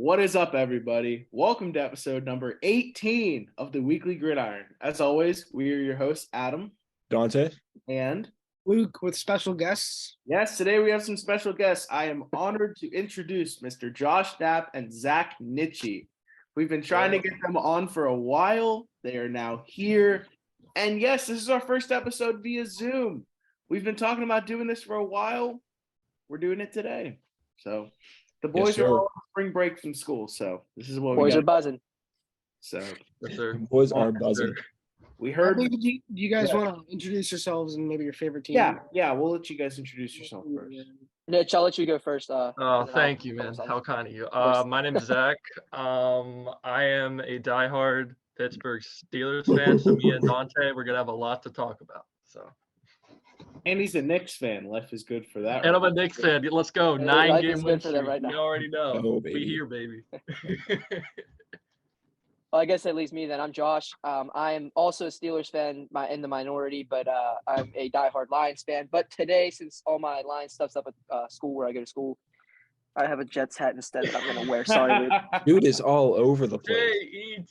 What is up, everybody? Welcome to episode number 18 of the Weekly Gridiron. As always, we are your hosts, Adam Dante and Luke, with special guests. Yes, today we have some special guests. I am honored to introduce Mr. Josh Knapp and Zach Nitchie. We've been trying to get them on for a while. They are now here. And yes, this is our first episode via Zoom. We've been talking about doing this for a while. We're doing it today. So the boys are all on spring break from school. So this is what boys are buzzing. So boys are buzzing. We heard. Do you guys want to introduce yourselves and maybe your favorite team? Yeah. We'll let you guys introduce yourself first. Mitch, I'll let you go first. Thank you, man. How kind of you. My name's Zach. I am a diehard Pittsburgh Steelers fan. So me and Dante, we're gonna have a lot to talk about. So. And he's a Knicks fan. Life is good for that. And I'm a Knicks fan. Let's go. 9-game win streak. Right now. You already know. Oh, we here, baby. Well, I guess that leaves me then. I'm Josh. I am also a Steelers fan in the minority, but I'm a diehard Lions fan. But today, since all my Lions stuff's up at school where I go to school, I have a Jets hat instead that I'm going to wear. Sorry, Luke. Dude is all over the place.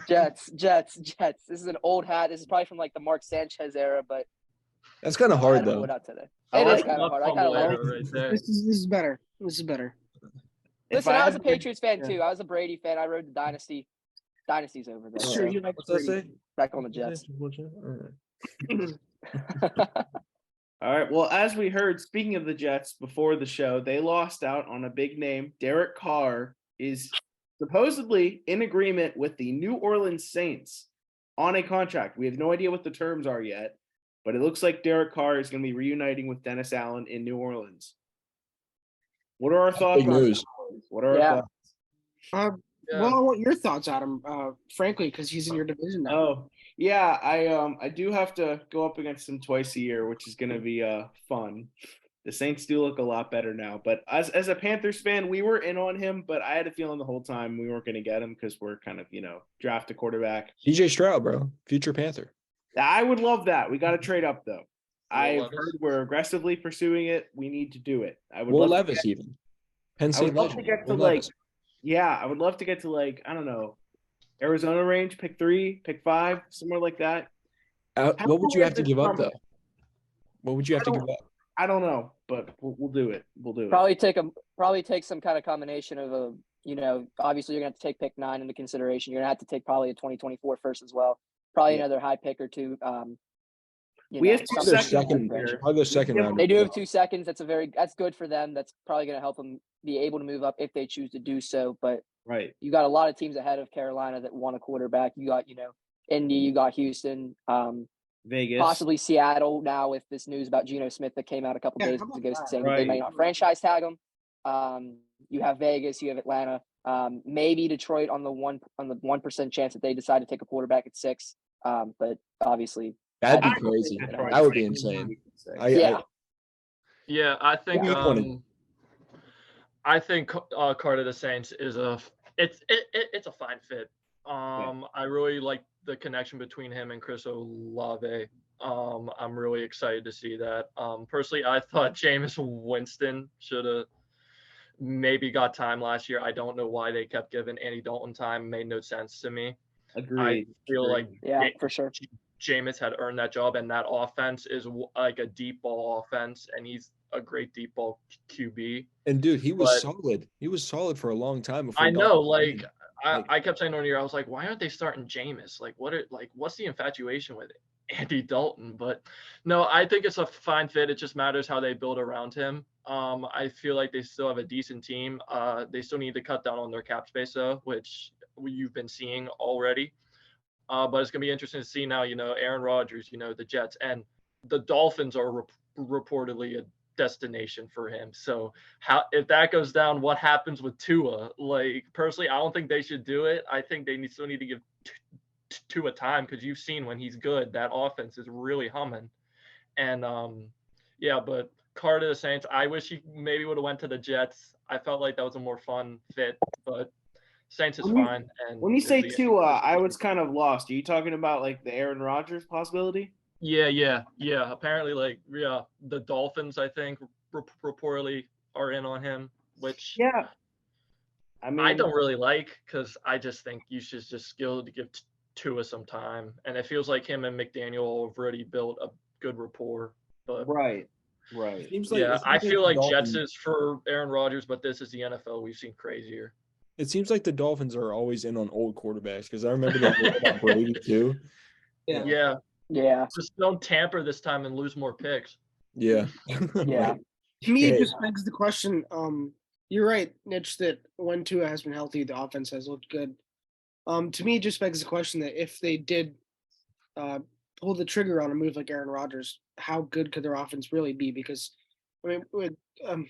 Jets. Jets. This is an old hat. This is probably from like the Mark Sanchez era, but that's kind of hard though. It is kind of hard. I kind of love it. Right there. This is better. This is better. Listen, I was a Patriots fan too. I was a Brady fan. I rode the dynasty. Dynasty's over there. Sure, you like What's that say? Back on the Jets. All right. Well, as we heard, speaking of the Jets before the show, they lost out on a big name. Derek Carr is supposedly in agreement with the New Orleans Saints on a contract. We have no idea what the terms are yet, but it looks like Derek Carr is going to be reuniting with Dennis Allen in New Orleans. What are our thoughts? Big news. What are our thoughts? Well, I want your thoughts, Adam. Frankly, because he's in your division now. Oh, yeah. I do have to go up against him twice a year, which is going to be fun. The Saints do look a lot better now. But as a Panthers fan, we were in on him, but I had a feeling the whole time we weren't going to get him because we're kind of, draft a quarterback. DJ Stroud, bro. Future Panther. I would love that. We got to trade up, though. I've heard we're aggressively pursuing it. We need to do it. I would love Levis even. Penn State I would love to get to I would love to get to I don't know, Arizona range, pick 3, pick 5, somewhere like that. What would you have to give up though? What would you have to give up? I don't know, but we'll do it. We'll do it. Probably take some kind of combination of obviously you're gonna have to take pick 9 into consideration. You're gonna have to take probably a 2024 first as well. Probably another high pick or two. We have 2 seconds. I'll go second round. They do have 2 seconds. That's good for them. That's probably going to help them be able to move up if they choose to do so. But you got a lot of teams ahead of Carolina that want a quarterback. You got Indy. You got Houston. Vegas, possibly Seattle now with this news about Geno Smith that came out a couple days ago saying that they may not franchise tag him. You have Vegas. You have Atlanta. Maybe Detroit on the 1% chance that they decide to take a quarterback at 6. But obviously. That'd be crazy. That would be insane. I think Carr to the Saints is it's a fine fit. I really like the connection between him and Chris Olave. I'm really excited to see that. Personally, I thought Jameis Winston should have maybe got time last year. I don't know why they kept giving Andy Dalton time. It made no sense to me. Agreed. I feel like for sure. Jameis had earned that job, and that offense is like a deep ball offense, and he's a great deep ball QB. And dude, he was solid. He was solid for a long time. Before I know, I kept saying on here, I was like, why aren't they starting Jameis? What's the infatuation with Andy Dalton? But no, I think it's a fine fit. It just matters how they build around him. I feel like they still have a decent team. They still need to cut down on their cap space though, which you've been seeing already. But it's going to be interesting to see now, Aaron Rodgers, the Jets, and the Dolphins are reportedly a destination for him. So if that goes down, what happens with Tua? Personally, I don't think they should do it. I think they still need to give Tua time because you've seen when he's good, that offense is really humming. And, but Carr to the Saints, I wish he maybe would have went to the Jets. I felt like that was a more fun fit, but Saints is fine. And when you say Tua, I was kind of lost. Are you talking about the Aaron Rodgers possibility? Yeah. Apparently, the Dolphins, I think, reportedly are in on him. Which I mean, I don't really like because I just think you should just skill to give Tua some time, and it feels like him and McDaniel have already built a good rapport. But right. It seems like yeah, it I seems feel the like Jets Dolphins. is for Aaron Rodgers, but this is the NFL. We've seen crazier. It seems like the Dolphins are always in on old quarterbacks because I remember they were about Brady too. Yeah. Yeah. Just don't tamper this time and lose more picks. Yeah. Yeah. To me, Hey. it just begs the question. You're right, Mitch, that when Tua has been healthy, the offense has looked good. To me, it just begs the question that if they did pull the trigger on a move like Aaron Rodgers, how good could their offense really be? Because I mean,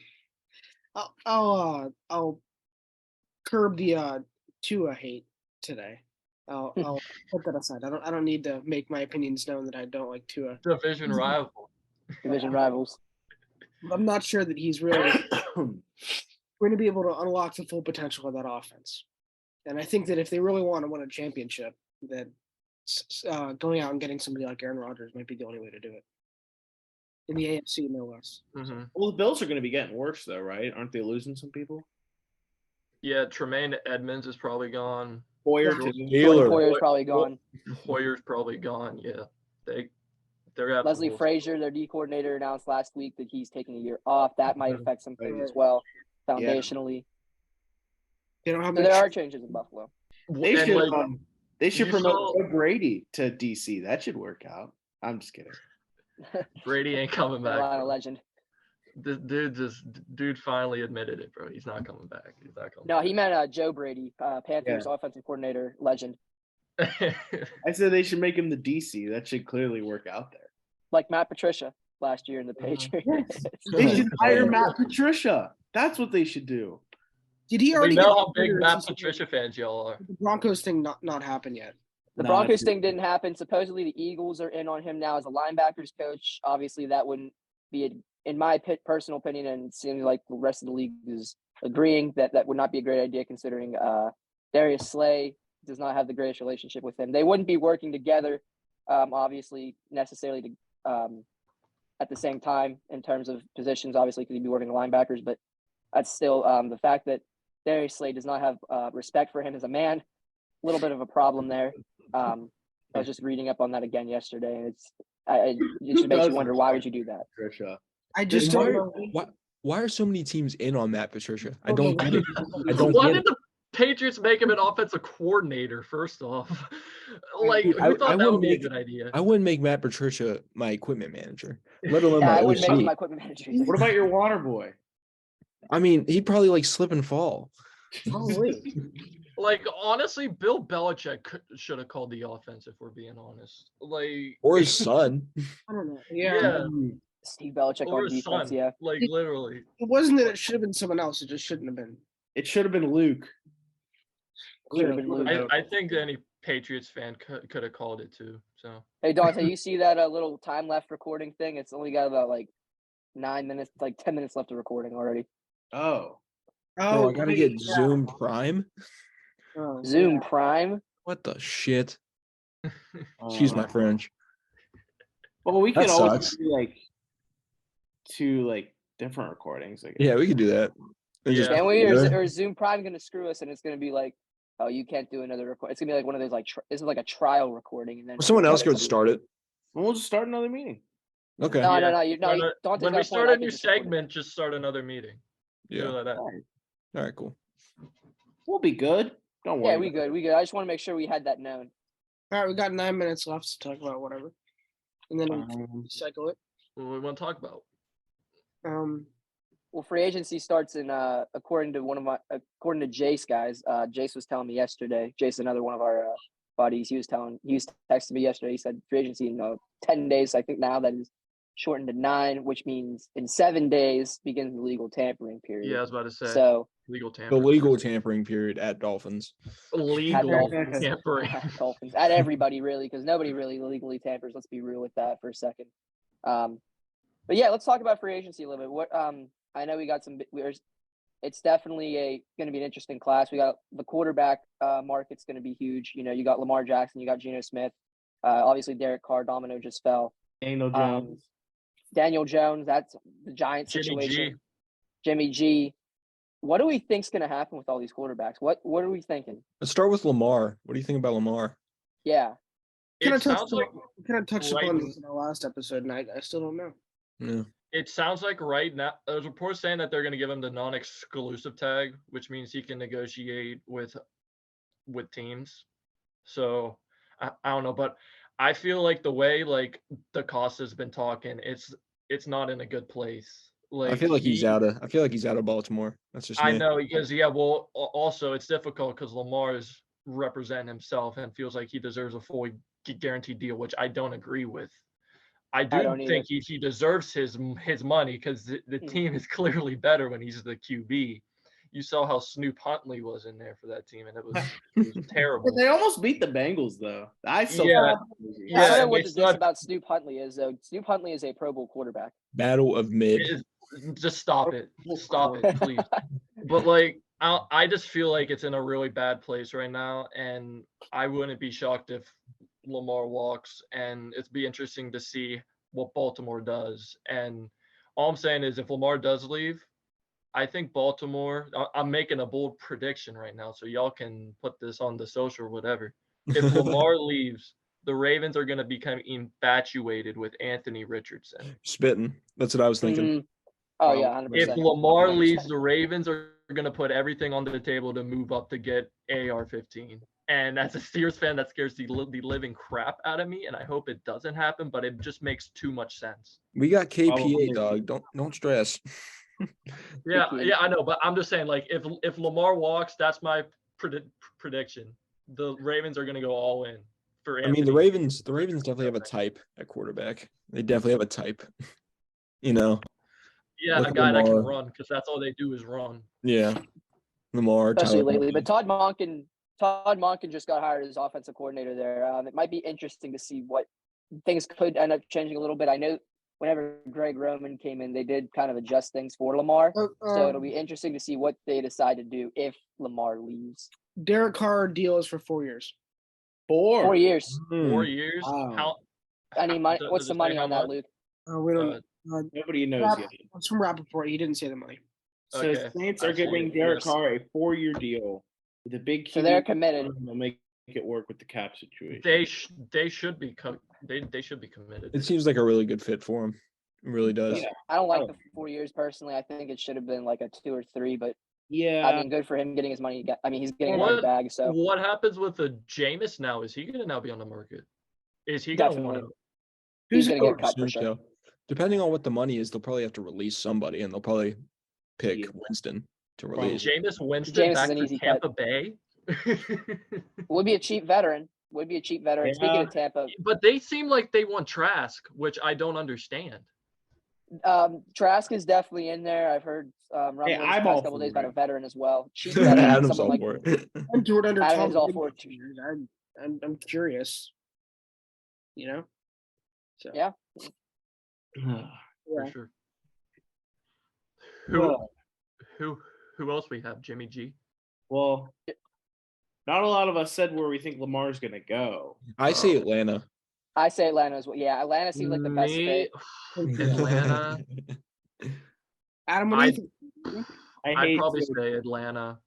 I'll curb the Tua hate today. I'll put that aside. I don't need to make my opinions known that I don't like Tua. Division rival. Division rivals. I'm not sure that he's really going to be able to unlock the full potential of that offense. And I think that if they really want to win a championship, that going out and getting somebody like Aaron Rodgers might be the only way to do it. In the AFC, no less. Mm-hmm. Well, the Bills are going to be getting worse, though, right? Aren't they losing some people? Yeah, Tremaine Edmonds is probably gone. Hoyer, Yeah. too. Hoyer's probably gone. Hoyer's probably gone. Yeah, they're at Leslie Frazier, their D coordinator, announced last week that he's taking a year off. That might affect some things as well, foundationally. They don't have So there are changes in Buffalo. They And, should, like, they should you promote saw- Joe Brady to DC. That should work out. I'm just kidding. Brady ain't coming back. Carolina Bro. legend. This dude finally admitted it, bro. He's not coming back. He's not coming. No, he meant Joe Brady, Panthers offensive coordinator, legend. back. I said they should make him the DC. That should clearly work out there. Like Matt Patricia last year in the Patriots. They should hire Matt Patricia. That's what they should do. Did he We already know get how big fired Matt since Patricia fans y'all are. the Broncos thing not happen yet? The Nah, Broncos dude. thing didn't happen. Supposedly the Eagles are in on him now as a linebackers coach. Obviously, that wouldn't be, in my personal opinion, and it seems like the rest of the league is agreeing that that would not be a great idea considering Darius Slay does not have the greatest relationship with him. They wouldn't be working together, obviously, necessarily to at the same time in terms of positions, obviously, because he'd be working the linebackers, but that's still the fact that Darius Slay does not have respect for him as a man, a little bit of a problem there. I was just reading up on that again yesterday, and it just makes you wonder, why would you do that? Patricia. I just don't know. Why are so many teams in on Matt Patricia? I don't get it. I don't Why get did it. the Patriots make him an offensive coordinator? First off, like Dude, who I thought that would wouldn't be a make- good idea? I wouldn't make Matt Patricia my equipment manager, let alone Yeah, my I wouldn't make him OC. my equipment manager either. What about your water boy? I mean, he'd probably like slip and fall. Probably. Like honestly, Bill Belichick should have called the offense if we're being honest. Like Or his son. I don't know. yeah, Steve Belichick or on his defense, son. yeah. Like literally. It wasn't that it should have been someone else. It just shouldn't have been. It should have been Luke. Should have been Luke. I think any Patriots fan could have called it too. So Hey, Dante, you see that little time left recording thing? It's only got about like 9 minutes, like 10 minutes left of recording already. Oh. Bro, I gotta wait, get Zoom Prime. Oh, Zoom yeah. Prime? What the shit? Excuse my French. Well, we That could always sucks. do like 2 like different recordings. I guess. Yeah, we could do that. And just Yeah. Can put we? it together. Or is Zoom Prime going to screw us and it's going to be like, oh, you can't do another record. It's going to be like one of those, like, this is like a trial recording. And then Someone else could start it. We'll just start another meeting. Okay. No, Yeah. Dante's when got we a start point, a I new can just record it. segment, just start another meeting. Yeah. Do it like that. All right, cool. We'll be good. Don't worry. Yeah, we good. We good. I just want to make sure we had that known. All right, we got 9 minutes left to talk about whatever, and then we Um, cycle it. What do we want to talk about? Well, free agency starts in according to Jace guys. Jace was telling me yesterday. Jace, another one of our buddies, he was texting me yesterday. He said free agency in 10 days. I think now that is shortened to 9, which means in 7 days begins the legal tampering period. Yeah, I was about to say So legal The tampering. legal tampering period at Dolphins. Legal Dolphins. tampering. Dolphins at everybody really, because nobody really legally tampers. Let's be real with that for a second. But yeah, let's talk about free agency a little bit. What I know we got some. It's definitely going to be an interesting class. We got the quarterback market's going to be huge. You know, you got Lamar Jackson, you got Geno Smith, obviously Derek Carr, domino just fell. Daniel Jones, that's the Giants situation. Jimmy G. Jimmy G. what do we think's going to happen with all these quarterbacks? What are we thinking? Let's start with Lamar. What do you think about Lamar? Yeah. Kind It of touched sounds like upon this in our last episode, and I still don't know. Yeah. it sounds like right now there's reports saying that they're going to give him the non-exclusive tag, which means he can negotiate with teams. So I don't know, but I feel like the way like the cost has been talking, it's not in a good place. Like I feel like he's out of Baltimore. That's just I me. know because well, also it's difficult because Lamar is representing himself and feels like he deserves a fully guaranteed deal, which I don't agree with. I don't think he deserves his money because the team is clearly better when he's the QB. You saw how Snoop Huntley was in there for that team, and it was terrible. They almost beat the Bengals, though. I don't know what the diss about Snoop Huntley is, though. Snoop Huntley is a Pro Bowl quarterback. Battle of mid. Just stop it. Stop it, please. But like, I just feel like it's in a really bad place right now, and I wouldn't be shocked if Lamar walks, and it'd be interesting to see what Baltimore does. And all I'm saying is, if Lamar does leave, I think Baltimore. I'm making a bold prediction right now, so y'all can put this on the social or whatever. If Lamar leaves, the Ravens are going to become infatuated with Anthony Richardson. Spitting. That's what I was thinking. Mm-hmm. Oh yeah, 100%. If Lamar leaves, the Ravens are going to put everything on the table to move up to get AR-15. And as a Steelers fan, that scares the living crap out of me, and I hope it doesn't happen. But it just makes too much sense. We got KPA, dog. Don't stress. Yeah, I know, but I'm just saying, like, if Lamar walks, that's my prediction. The Ravens are going to go all in for Anthony. I mean, the Ravens definitely have a type at quarterback. They definitely have a type. Yeah, a guy that can run, because that's all they do is run. Yeah, Lamar, especially lately. But Todd Monken just got hired as offensive coordinator there. It might be interesting to see what things could end up changing a little bit. I know whenever Greg Roman came in, they did kind of adjust things for Lamar. So it'll be interesting to see what they decide to do if Lamar leaves. Derek Carr deal is for 4 years. 4 years. 4 years? Wow. What's the money on that, Luke? We don't. Nobody knows yet. It's from Rappaport. He didn't say the money. So Okay. Saints are giving Derek Carr a 4-year deal with a big. So they're committed. They'll make it work with the cap situation. They should be they should be committed. It seems like a really good fit for him. It really does. Yeah. I don't like the 4 years personally. I think it should have been like a 2 or 3, but Yeah. I mean, good for him getting his money. He's getting a bag. So what happens with the Jameis now? Is he going to now be on the market? Is he going to want to? He's going to get cut for sure. Depending on what the money is, they'll probably have to release somebody, and they'll probably pick Winston to release. Jameis Winston back to Tampa Bay. Would be a cheap veteran. Yeah. Speaking of Tampa, but they seem like they want Trask, which I don't understand. Trask is definitely in there. I've heard rumblings the past couple days about a veteran as well. Cheap veteran, Adam's all for it. I'm doing under Adam's all for it. I'm curious. So yeah. For sure. Who else we have? Jimmy G. Well, not a lot of us said where we think Lamar's going to go. I say Atlanta. I say Atlanta as well. Yeah, Atlanta seems like the best fit. Atlanta. Adam, what do you think? I'd probably say Atlanta.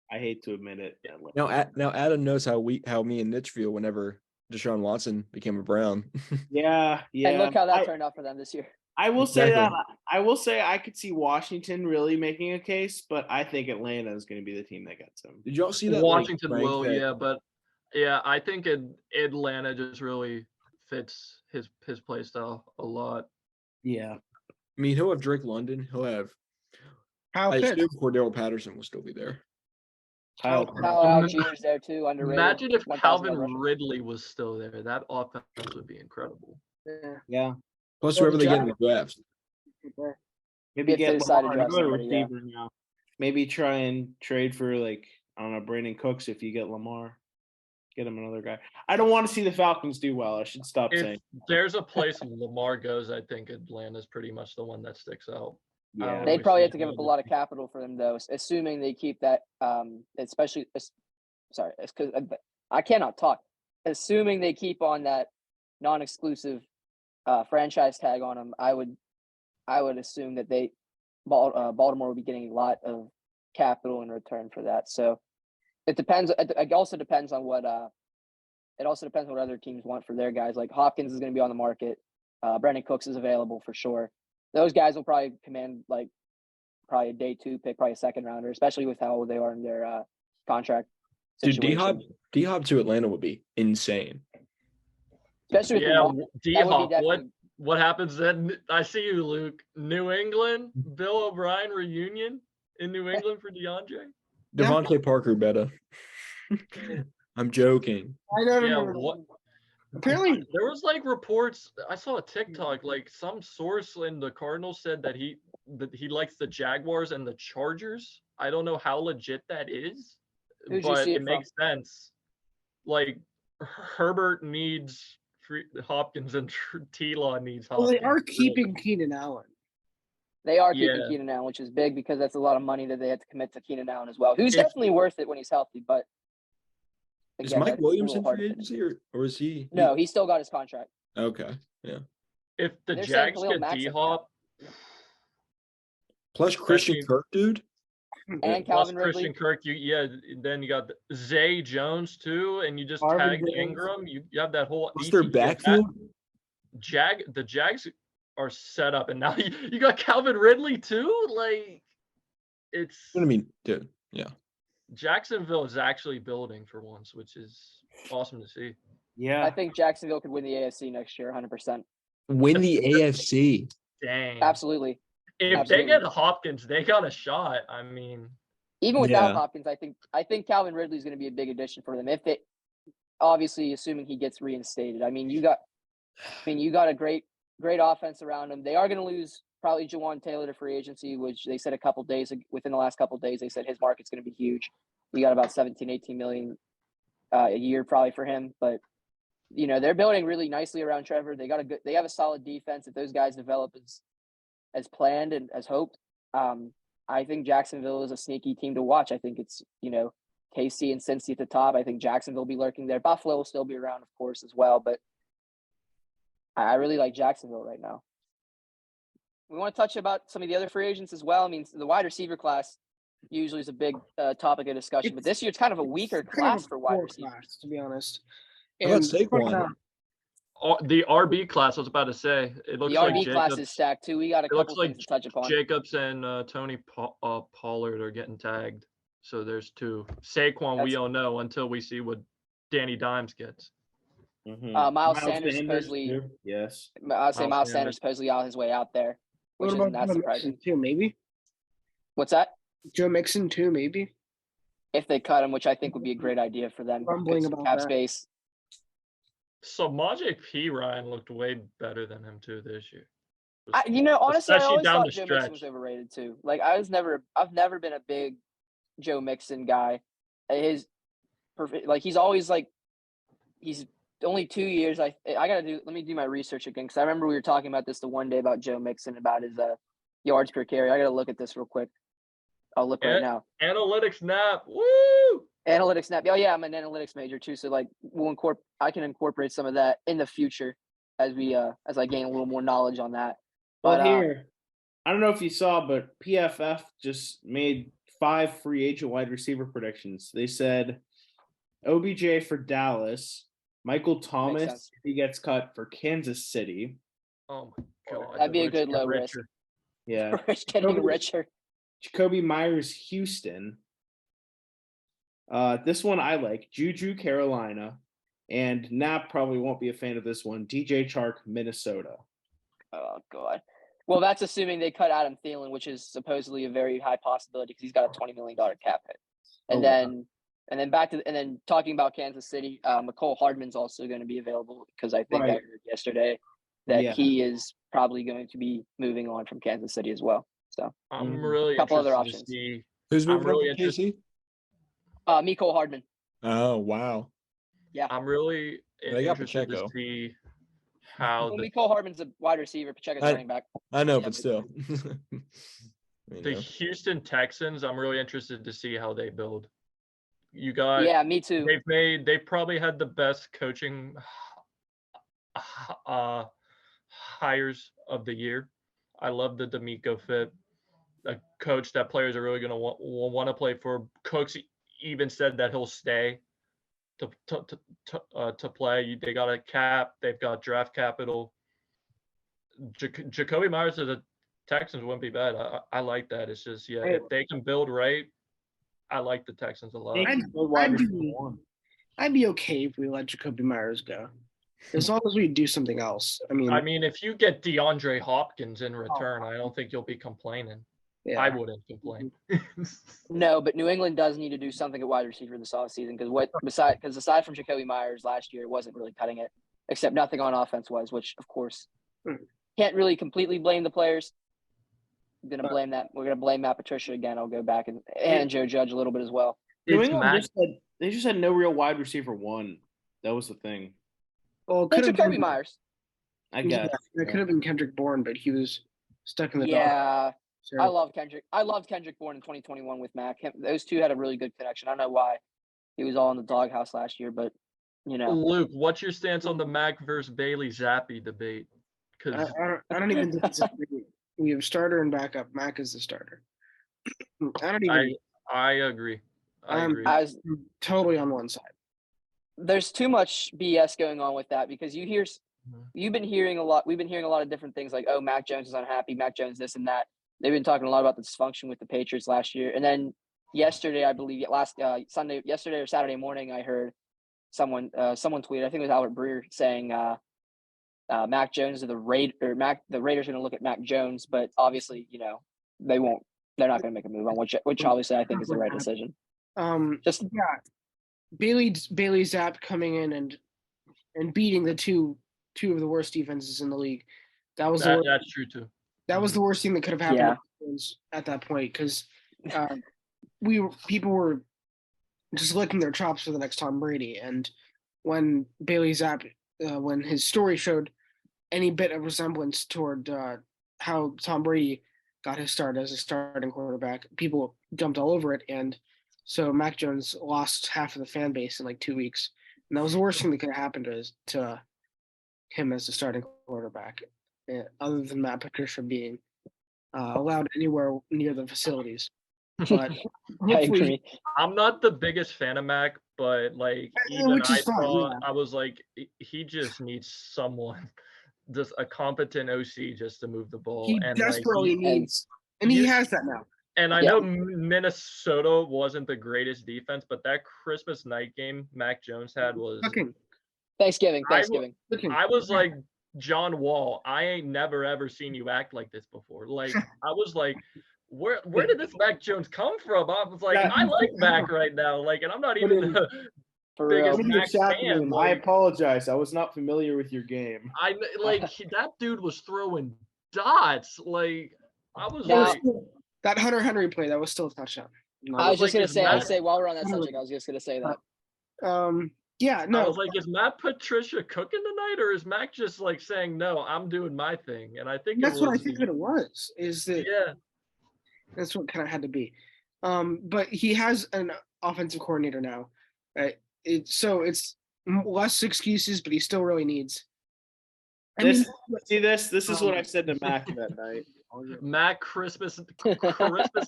I hate to admit it. Now Adam knows how me and Nitch feel whenever Deshaun Watson became a Brown. Yeah. And look how that turned out for them this year. I will say that. I will say I could see Washington really making a case, but I think Atlanta is going to be the team that gets him. Did y'all see that? Washington will, yeah, but yeah, I think Atlanta just really fits his play style a lot. Yeah. I mean, he'll have Drake London. He'll have. I assume Cordero Patterson will still be there. Kyle Algiers there too. Underrated. Imagine if Calvin Ridley was still there. That offense would be incredible. Yeah. Plus, whoever they get in the draft. Maybe get another receiver now. Maybe try and trade for I don't know, Brandon Cooks if you get Lamar. Get him another guy. I don't want to see the Falcons do well. I should stop saying. There's a place Lamar goes, I think Atlanta's pretty much the one that sticks out. Yeah. They probably have to give up a lot of capital for them, though, assuming they keep that. Especially, sorry, it's because I cannot talk. Assuming they keep on that non-exclusive franchise tag on them, I would assume that Baltimore would be getting a lot of capital in return for that. So it depends. It also depends on what other teams want for their guys. Like Hopkins is going to be on the market. Brandon Cooks is available for sure. Those guys will probably command like probably a day 2 pick, probably a second rounder, especially with how old they are in their contract Dude, situation. D-Hop to Atlanta would be insane. Especially with Lamar. That would be D-Hop, definitely- what happens then? I see you, Luke. New England, Bill O'Brien reunion in New England for DeAndre. Devontae Parker better. I'm joking. I don't Yeah, remember. what? Apparently, There was like reports. I saw a TikTok. Like some source in the Cardinals said that he likes the Jaguars and the Chargers. I don't know how legit that is, Who'd you but see it it makes sense. Like Herbert needs Hopkins and T-Law needs well, Hopkins. they are keeping Keenan Allen. They are keeping Yeah. Keenan Allen, which is big because that's a lot of money that they had to commit to Keenan Allen as well. Who's If- definitely worth it when he's healthy, but Is again, Mike that's a Williams little in hard free to agency or is he? No, he still got his contract. Okay. Yeah. If the They're saying Jags Khalil get Mack's a D-Hop, Plus Christian Especially- Kirk, dude. And plus Calvin Christian Ridley. Kirk, then you got Zay Jones too, and you just Marvin tag Jones. Ingram. You have that whole Plus their ETN. backfield. The Jags are set up, and now you got Calvin Ridley too. Like it's I mean, dude. Yeah. Jacksonville is actually building for once, which is awesome to see. Yeah. I think Jacksonville could win the AFC next year, 100%. Win the AFC. Dang. Absolutely. If Absolutely. they get Hopkins, they got a shot. I mean, Even without Yeah. Hopkins, I think Calvin Ridley is going to be a big addition for them. If they, obviously, assuming he gets reinstated. I mean, you got a great offense around him. They are going to lose probably Jawan Taylor to free agency, which they said within the last couple of days, they said his market's going to be huge. We got about 17, 18 million a year probably for him, but they're building really nicely around Trevor. They have a solid defense. If those guys develop as planned and as hoped, I think Jacksonville is a sneaky team to watch. I think it's, KC and Cincy at the top. I think Jacksonville will be lurking there. Buffalo will still be around, of course, as well. But I really like Jacksonville right now. We want to touch about some of the other free agents as well. I mean, the wide receiver class usually is a big topic of discussion, but this year it's kind of a weaker It's kind of class a for wide poor receivers. class, to be honest. How about And Saquon? the RB class. I was about to say it looks The like RB class Jacobs. is stacked too. We got a It looks couple things like to touch upon. Jacobs and Tony Pollard are getting tagged. So there's 2. Saquon, we That's- don't know until we see what Danny Dimes gets. Mhm. Miles Sanders Sanders, supposedly- too. Yes. I would say Miles Miles Sanders. Sanders supposedly on his way out there, which what isn't about that Joe surprising. Mixon too? Maybe What's that? Joe Mixon too. Maybe. If they cut him, which I think would be a great idea for them. Rumbling Get some about cap that. space. So Majay P. Ryan looked way better than him too this year. Honestly, I Especially always down thought the Joe Mixon stretch. was overrated too. Like I've never been a big Joe Mixon guy. He's only 2 years. Let me do my research again because I remember we were talking about this the one day about Joe Mixon about his yards per carry. I got to look at this real quick. I'll look right now. Analytics nap. Woo! Analytics snap. Oh yeah, I'm an analytics major too. So like I can incorporate some of that in the future as I gain a little more knowledge on that. Well, But here, I don't know if you saw, but PFF just made 5 free agent wide receiver predictions. They said OBJ for Dallas, Michael Thomas sense. if he gets cut for Kansas City. Oh my god. That'd be a Rich good get low risk. richer. Yeah. Rich getting richer. Jacoby Myers, Houston. This one I like. Juju, Carolina. And Knapp probably won't be a fan of this one. DJ Chark, Minnesota. Oh god. Well, that's assuming they cut Adam Thielen, which is supposedly a very high possibility because he's got a $20 million cap hit. And then talking about Kansas City, McCole Hardman's also going to be available because I think I Right. heard yesterday that Yeah. he is probably going to be moving on from Kansas City as well. So I'm Mhm. really Couple other interested to options. see. Who's I'm moving really up to KC? Mecole Hardman. Oh wow. I'm really They got interested Pacheco. to see how Well, the Mecole Hardman's a wide receiver. Pacheco's running back. I know, Yeah, but still. the Houston Texans. I'm really interested to see how they build. You got. Yeah, me too. They've probably had the best coaching hires of the year. I love the D'Amico fit. a coach that players are really going to want to play for. Cooks even said that he'll stay to play. They got a cap. They've got draft capital. Jacoby Myers to the Texans wouldn't be bad. I like that. It's just if they can build right, I like the Texans a lot. I'd be okay if we let Jacoby Myers go, as long as we do something else. I mean, if you get DeAndre Hopkins in return, I don't think you'll be complaining. Yeah. I wouldn't complain. No, but New England does need to do something at wide receiver this offseason because aside from Jacoby Myers last year, it wasn't really cutting it, except nothing on offense was, which of course can't really completely blame the players. We're gonna blame Matt Patricia again. I'll go back and Joe Judge a little bit as well. New England they just had no real wide receiver one. That was the thing. Well, could have Jacoby Myers. I guess it could have been Kendrick Bourne, but he was stuck in the dog. Sure. I love Kendrick. I loved Kendrick Bourne in 2021 with Mac. Those two had a really good connection. I don't know why he was all in the doghouse last year, but Luke, what's your stance on the Mac versus Bailey Zappi debate? Because I don't even think it's a debate. We have starter and backup. Mac is the starter. I agree. I'm totally on one side. There's too much BS going on with that because you've been hearing a lot. We've been hearing a lot of different things like, oh, Mac Jones is unhappy. Mac Jones this and that. They've been talking a lot about the dysfunction with the Patriots last year. And then yesterday, I believe yesterday or Saturday morning, I heard someone tweet, I think it was Albert Breer, saying Mac Jones or the Raiders are going to look at Mac Jones, but obviously, they're not going to make a move on which obviously I think is the right decision. Bailey Zapp coming in and beating the two of the worst defenses in the league. That's true too. That was the worst thing that could have happened at that point because people were just licking their chops for the next Tom Brady. And when Bailey Zapp, when his story showed any bit of resemblance toward how Tom Brady got his start as a starting quarterback, people jumped all over it. And so Mac Jones lost half of the fan base in like 2 weeks. And that was the worst thing that could have happened to him as a starting quarterback. Other than Matt Patricia being allowed anywhere near the facilities. But I agree. I'm not the biggest fan of Mac, but I was like, he just needs someone, just a competent OC just to move the ball. He desperately needs, and he has that now. And I know Minnesota wasn't the greatest defense, but that Christmas night game Mac Jones had was Thanksgiving. I was like, John Wall, I ain't never ever seen you act like this before. Like I was like, where did this Mac Jones come from? I was like, I like Mac right now. Like, and I'm not even the biggest Mac fan. I apologize. I was not familiar with your game. That dude was throwing dots. Like I was that Hunter Henry play that was still a touchdown. I was just gonna say while we're on that subject, I was just gonna say that. Yeah, no. I was like, is Matt Patricia cooking tonight, or is Mac just like saying, no, I'm doing my thing? And I think that's what I think that it was. That's what kind of had to be. But he has an offensive coordinator now. Right? It's less excuses, but he still really needs. This is what I said to Mac that night. Mac Christmas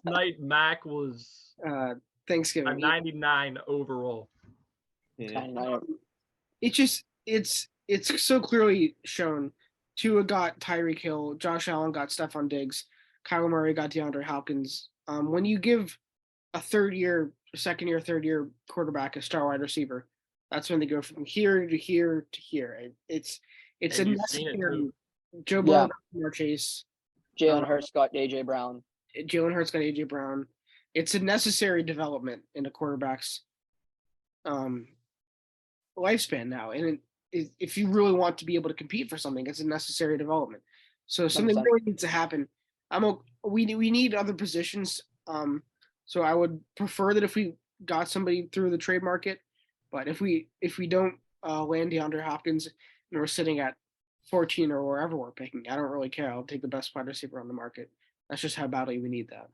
night. Mac was Thanksgiving. A 99 overall. Yeah. It's so clearly shown. Tua got Tyreek Hill, Josh Allen got Stephon Diggs, Kyler Murray got DeAndre Hopkins. When you give a third year quarterback a star wide receiver, that's when they go from here to here to here. It's a necessary. Joe Burrow got Chase. Jalen Hurts got AJ Brown. It's a necessary development in a quarterback's lifespan now, and if you really want to be able to compete for something, it's a necessary development. So something 100%. Really needs to happen. We need other positions. So I would prefer that if we got somebody through the trade market, but if we don't land DeAndre Hopkins and we're sitting at 14 or wherever we're picking, I don't really care. I'll take the best wide receiver on the market. That's just how badly we need that.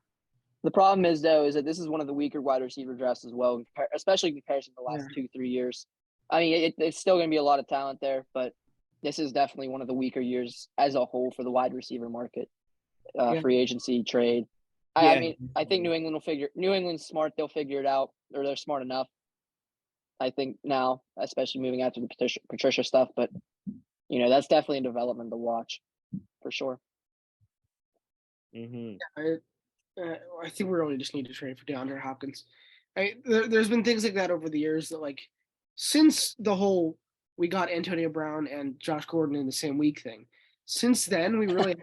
The problem is that this is one of the weaker wide receiver drafts as well, especially in comparison to the last 2-3 years. I mean, it's still going to be a lot of talent there, but this is definitely one of the weaker years as a whole for the wide receiver market, free agency, trade. I mean, I think New England's smart. They'll figure it out, or they're smart enough. I think now, especially moving after the Patricia stuff, but that's definitely a development to watch for sure. Mm-hmm. I think we really just need to trade for DeAndre Hopkins. There's been things like that over the years that, like, since the whole we got Antonio Brown and Josh Gordon in the same week thing, since then we really,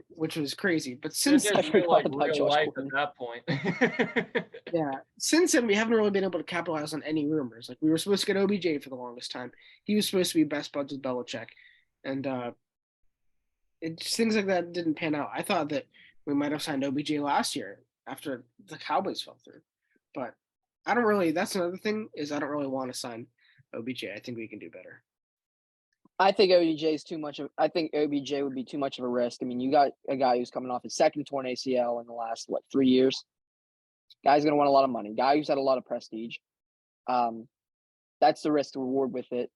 which was crazy. But since It didn't feel like real life at that point. yeah, since then we haven't really been able to capitalize on any rumors. Like, we were supposed to get OBJ for the longest time. He was supposed to be best buds with Belichick, and things like that didn't pan out. I thought that we might have signed OBJ last year after the Cowboys fell through, but I don't really. That's another thing, is I don't really want to sign OBJ. I think we can do better. I think OBJ is too much of. I think OBJ would be too much of a risk. I mean, you got a guy who's coming off his second torn ACL in the last 3 years. Guy's gonna want a lot of money. Guy who's had a lot of prestige. That's the risk to reward with it.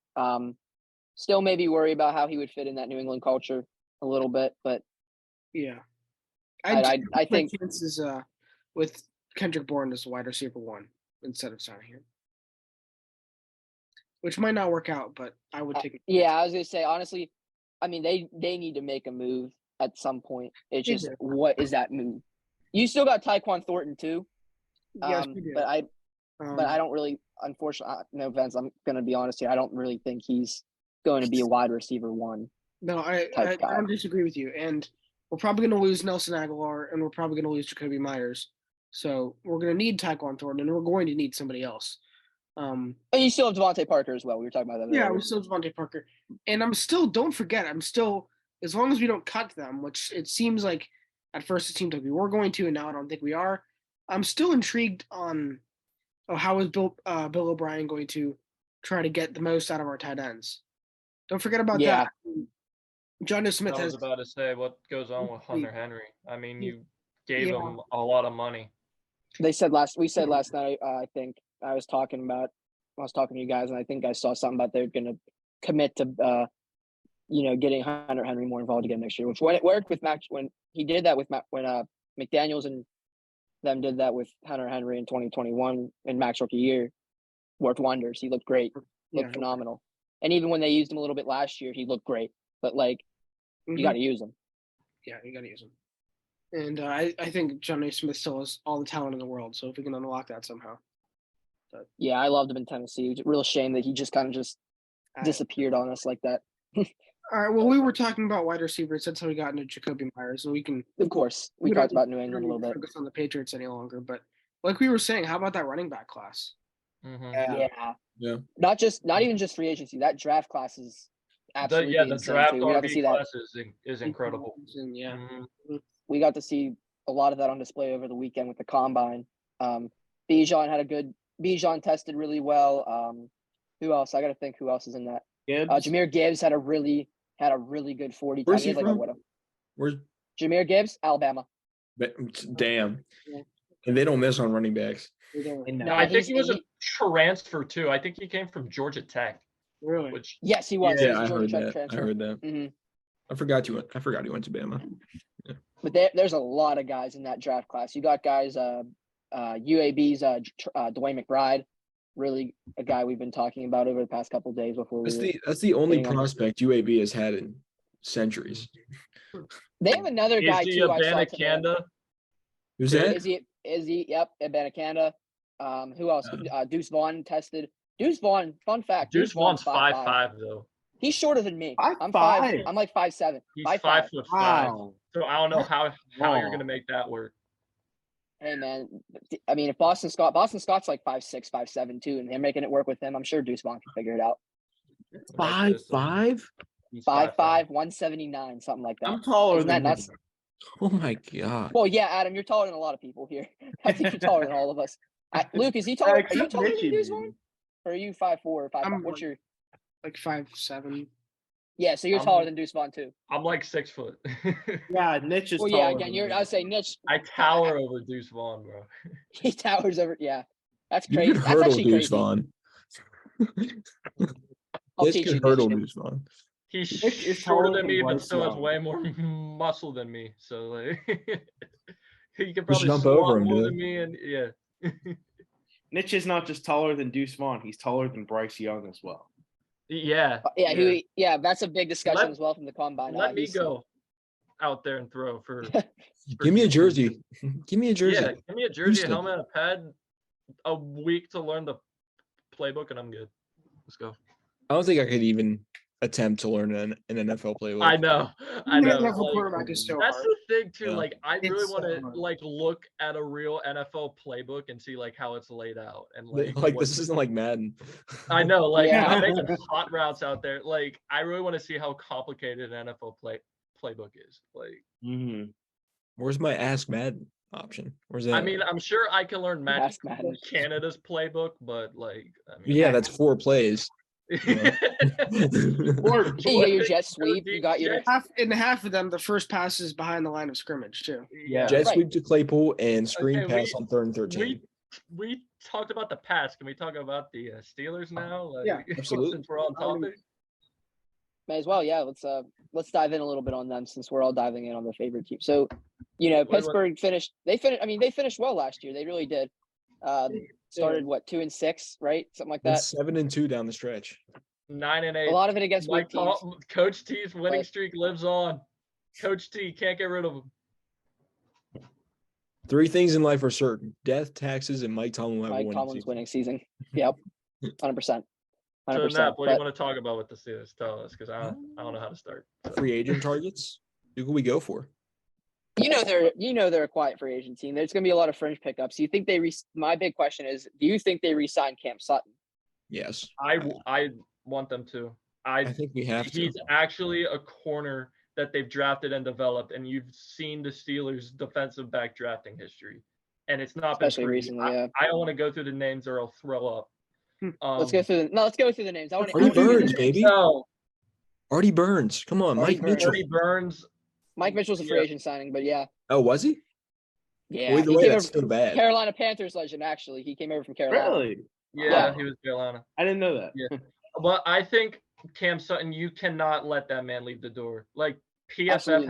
Still maybe worry about how he would fit in that New England culture a little bit, but yeah, I think chances with Kendrick Bourne as wide receiver 1 instead of signing him, which might not work out, but I would take it. Yeah, I was gonna say, honestly, I mean, they need to make a move at some point. It's just, what is that move? You still got Tyquan Thornton too. Yes, we do. But I don't really, unfortunately, no offense, I'm gonna be honest here. I don't really think he's going to be a wide receiver 1. No, I don't disagree with you. And we're probably going to lose Nelson Aguilar, and we're probably going to lose Jacoby Myers. So we're going to need Tyquan Thornton, and we're going to need somebody else. And you still have Devontae Parker as well. We were talking about that. Yeah, earlier. we still have Devontae Parker. And don't forget, as long as we don't cut them, which it seems like at first it seemed like we were going to, and now I don't think we are. I'm still intrigued on how is Bill O'Brien going to try to get the most out of our tight ends. Don't forget about that. Johnny Smith I was about to say, what goes on with Hunter Henry? I mean, you gave him a lot of money. We said last night, I think I was talking to you guys, and I think I saw something about they're going to commit to, getting Hunter Henry more involved again next year, which when it worked with Max, when he did that with when McDaniels and them did that with Hunter Henry in 2021 in Max rookie year, worked wonders. He looked great, looked phenomenal. And even when they used him a little bit last year, he looked great. But, you got to use him. Yeah, you got to use him. And I think Johnny Smith still has all the talent in the world. So if we can unlock that somehow. Yeah, I loved him in Tennessee. It's a real shame that he just kind of disappeared on us like that. All right. Well, we were talking about wide receivers. That's how we got into Jacoby Myers. So we can. Of course, we talked about New England a little bit. Focus on the Patriots any longer, but like we were saying, how about that running back class? Mm-hmm. Yeah. Not even just free agency. That draft class is absolutely the draft RB class is incredible. Yeah. Mm-hmm. We got to see a lot of that on display over the weekend with the combine. Bijan tested really well. Who else? I got to think who else is in that. Jahmyr Gibbs had a really good 40 Where's time. he from? Where's Jahmyr Gibbs? Alabama. Damn. And they don't miss on running backs. No, I think he was a transfer too. I think he came from Georgia Tech. Really? Yes, he was. Yeah, I heard that. Transfer. I heard that. Mm-hmm. I forgot he went to Bama. Yeah. But there's a lot of guys in that draft class. You got guys, UAB's Dwayne McBride, really a guy we've been talking about over the past couple of days before. That's the only prospect UAB has had in centuries. They have another guy too. Abanikanda. Who's that? Is he? Yep, Abanikanda. Who else? Deuce Vaughn tested. Deuce Vaughn. Fun fact. Deuce Vaughn's 5'5" though. He's shorter than me. I'm 5'5". I'm like 5'7". He's 5'5". 5'5". Wow. So I don't know how you're gonna make that work. Hey man, I mean, if Boston Scott's like 5'6", 5'7" too, and they're making it work with him, I'm sure Deuce Vaughn can figure it out. 5'5"? 5'5", 179, something like that. I'm taller than that him. nuts? Oh my god. Well, yeah, Adam, you're taller than a lot of people here. I think you're taller than all of us. Luke, is he taller? Are you taller than Deuce Vaughn? Or are you 5'4" or 5'5"? What's your? Like 5'7". Yeah, so you're taller than Deuce Vaughn too. I'm like 6 foot. Yeah, Niche is well, taller. yeah, again, I would say Niche. I tower over Deuce Vaughn, bro. He towers over. Yeah, that's You crazy. could That's hurdle actually Deuce crazy. Vaughn. I'll Niche teach could you. hurdle Niche. Deuce Vaughn. He's Niche is shorter taller than me, than but still has Bryce way more muscle than me. So like, He could Just probably jump squat over him, more dude. than me, and yeah. Niche is not just taller than Deuce Vaughn, he's taller than Bryce Young as well. Yeah. That's a big discussion Let- as well from the combine. Let me go out there and throw for. Give me a Houston. jersey. Give me a jersey. Yeah, give me a jersey, Houston. a helmet, a pad, a week to learn the playbook, and I'm good. Let's go. I don't think I could even attempt to learn an NFL playbook. I know. Being an Like, NFL quarterback is so that's hard. the thing too. Yeah. Like, I It's really so want to hard. like look at a real NFL playbook and see like how it's laid out and Like, like this isn't like Madden. I know, like Yeah. I'm making hot routes out there. Like, I really want to see how complicated an NFL playbook is. Like, Mm-hmm. Where's my Ask Madden option? Where's that? I mean, I'm sure I can learn Ask Magic Madden. Canada's playbook, but like, I mean, yeah, that's 4 plays. Or You got your jet sweep. You got your Half of them, the first pass is behind the line of scrimmage too. Yeah. Jet Right. sweep to Claypool and screen Okay, pass on 3rd and 13. we talked about the past. Can we talk about the Steelers now? Like, Yeah, absolutely. Since we're on topic. May as well, yeah. Let's dive in a little bit on them since we're all diving in on the favorite team. So, Pittsburgh finished. They finished well last year. They really did. Started 2-6, right? Something like that. 7-2 down the stretch. 9-8. A lot of it against weak Mike teams. Coach T's winning But- streak lives on. Coach T can't get rid of him. 3 things in life are certain: death, taxes, and Mike Tomlin will have a Mike winning Tomlin's season. winning season. Yep, 100%. So 100%. Nap, what do you But want to talk about with the Steelers? Tell us, because I don't know how to start. So. Free agent targets. Who can we go for? they're a quiet free agent team. There's going to be a lot of fringe pickups. You think my big question is, do you think they re-sign Cam Sutton? Yes, I want them to. I think we have to. He's actually a corner that they've drafted and developed, and you've seen the Steelers' defensive back drafting history, and it's not Especially been pretty. recently, yeah. I don't want to go through the names or I'll throw up. Let's go through. Let's go through the names. Artie Burns, baby. No, Artie Burns. Come on, Artie Mike Burns. Mitchell. Artie Burns. Mike Mitchell's a free agent signing, but yeah, Oh, was he? yeah. Well, either He way, came that's over still bad. Carolina Panthers legend. Actually, he came over from Carolina. Really? Yeah, Yeah. he was Carolina. I didn't know that. Yeah. But I think Cam Sutton, you cannot let that man leave the door. Like Absolutely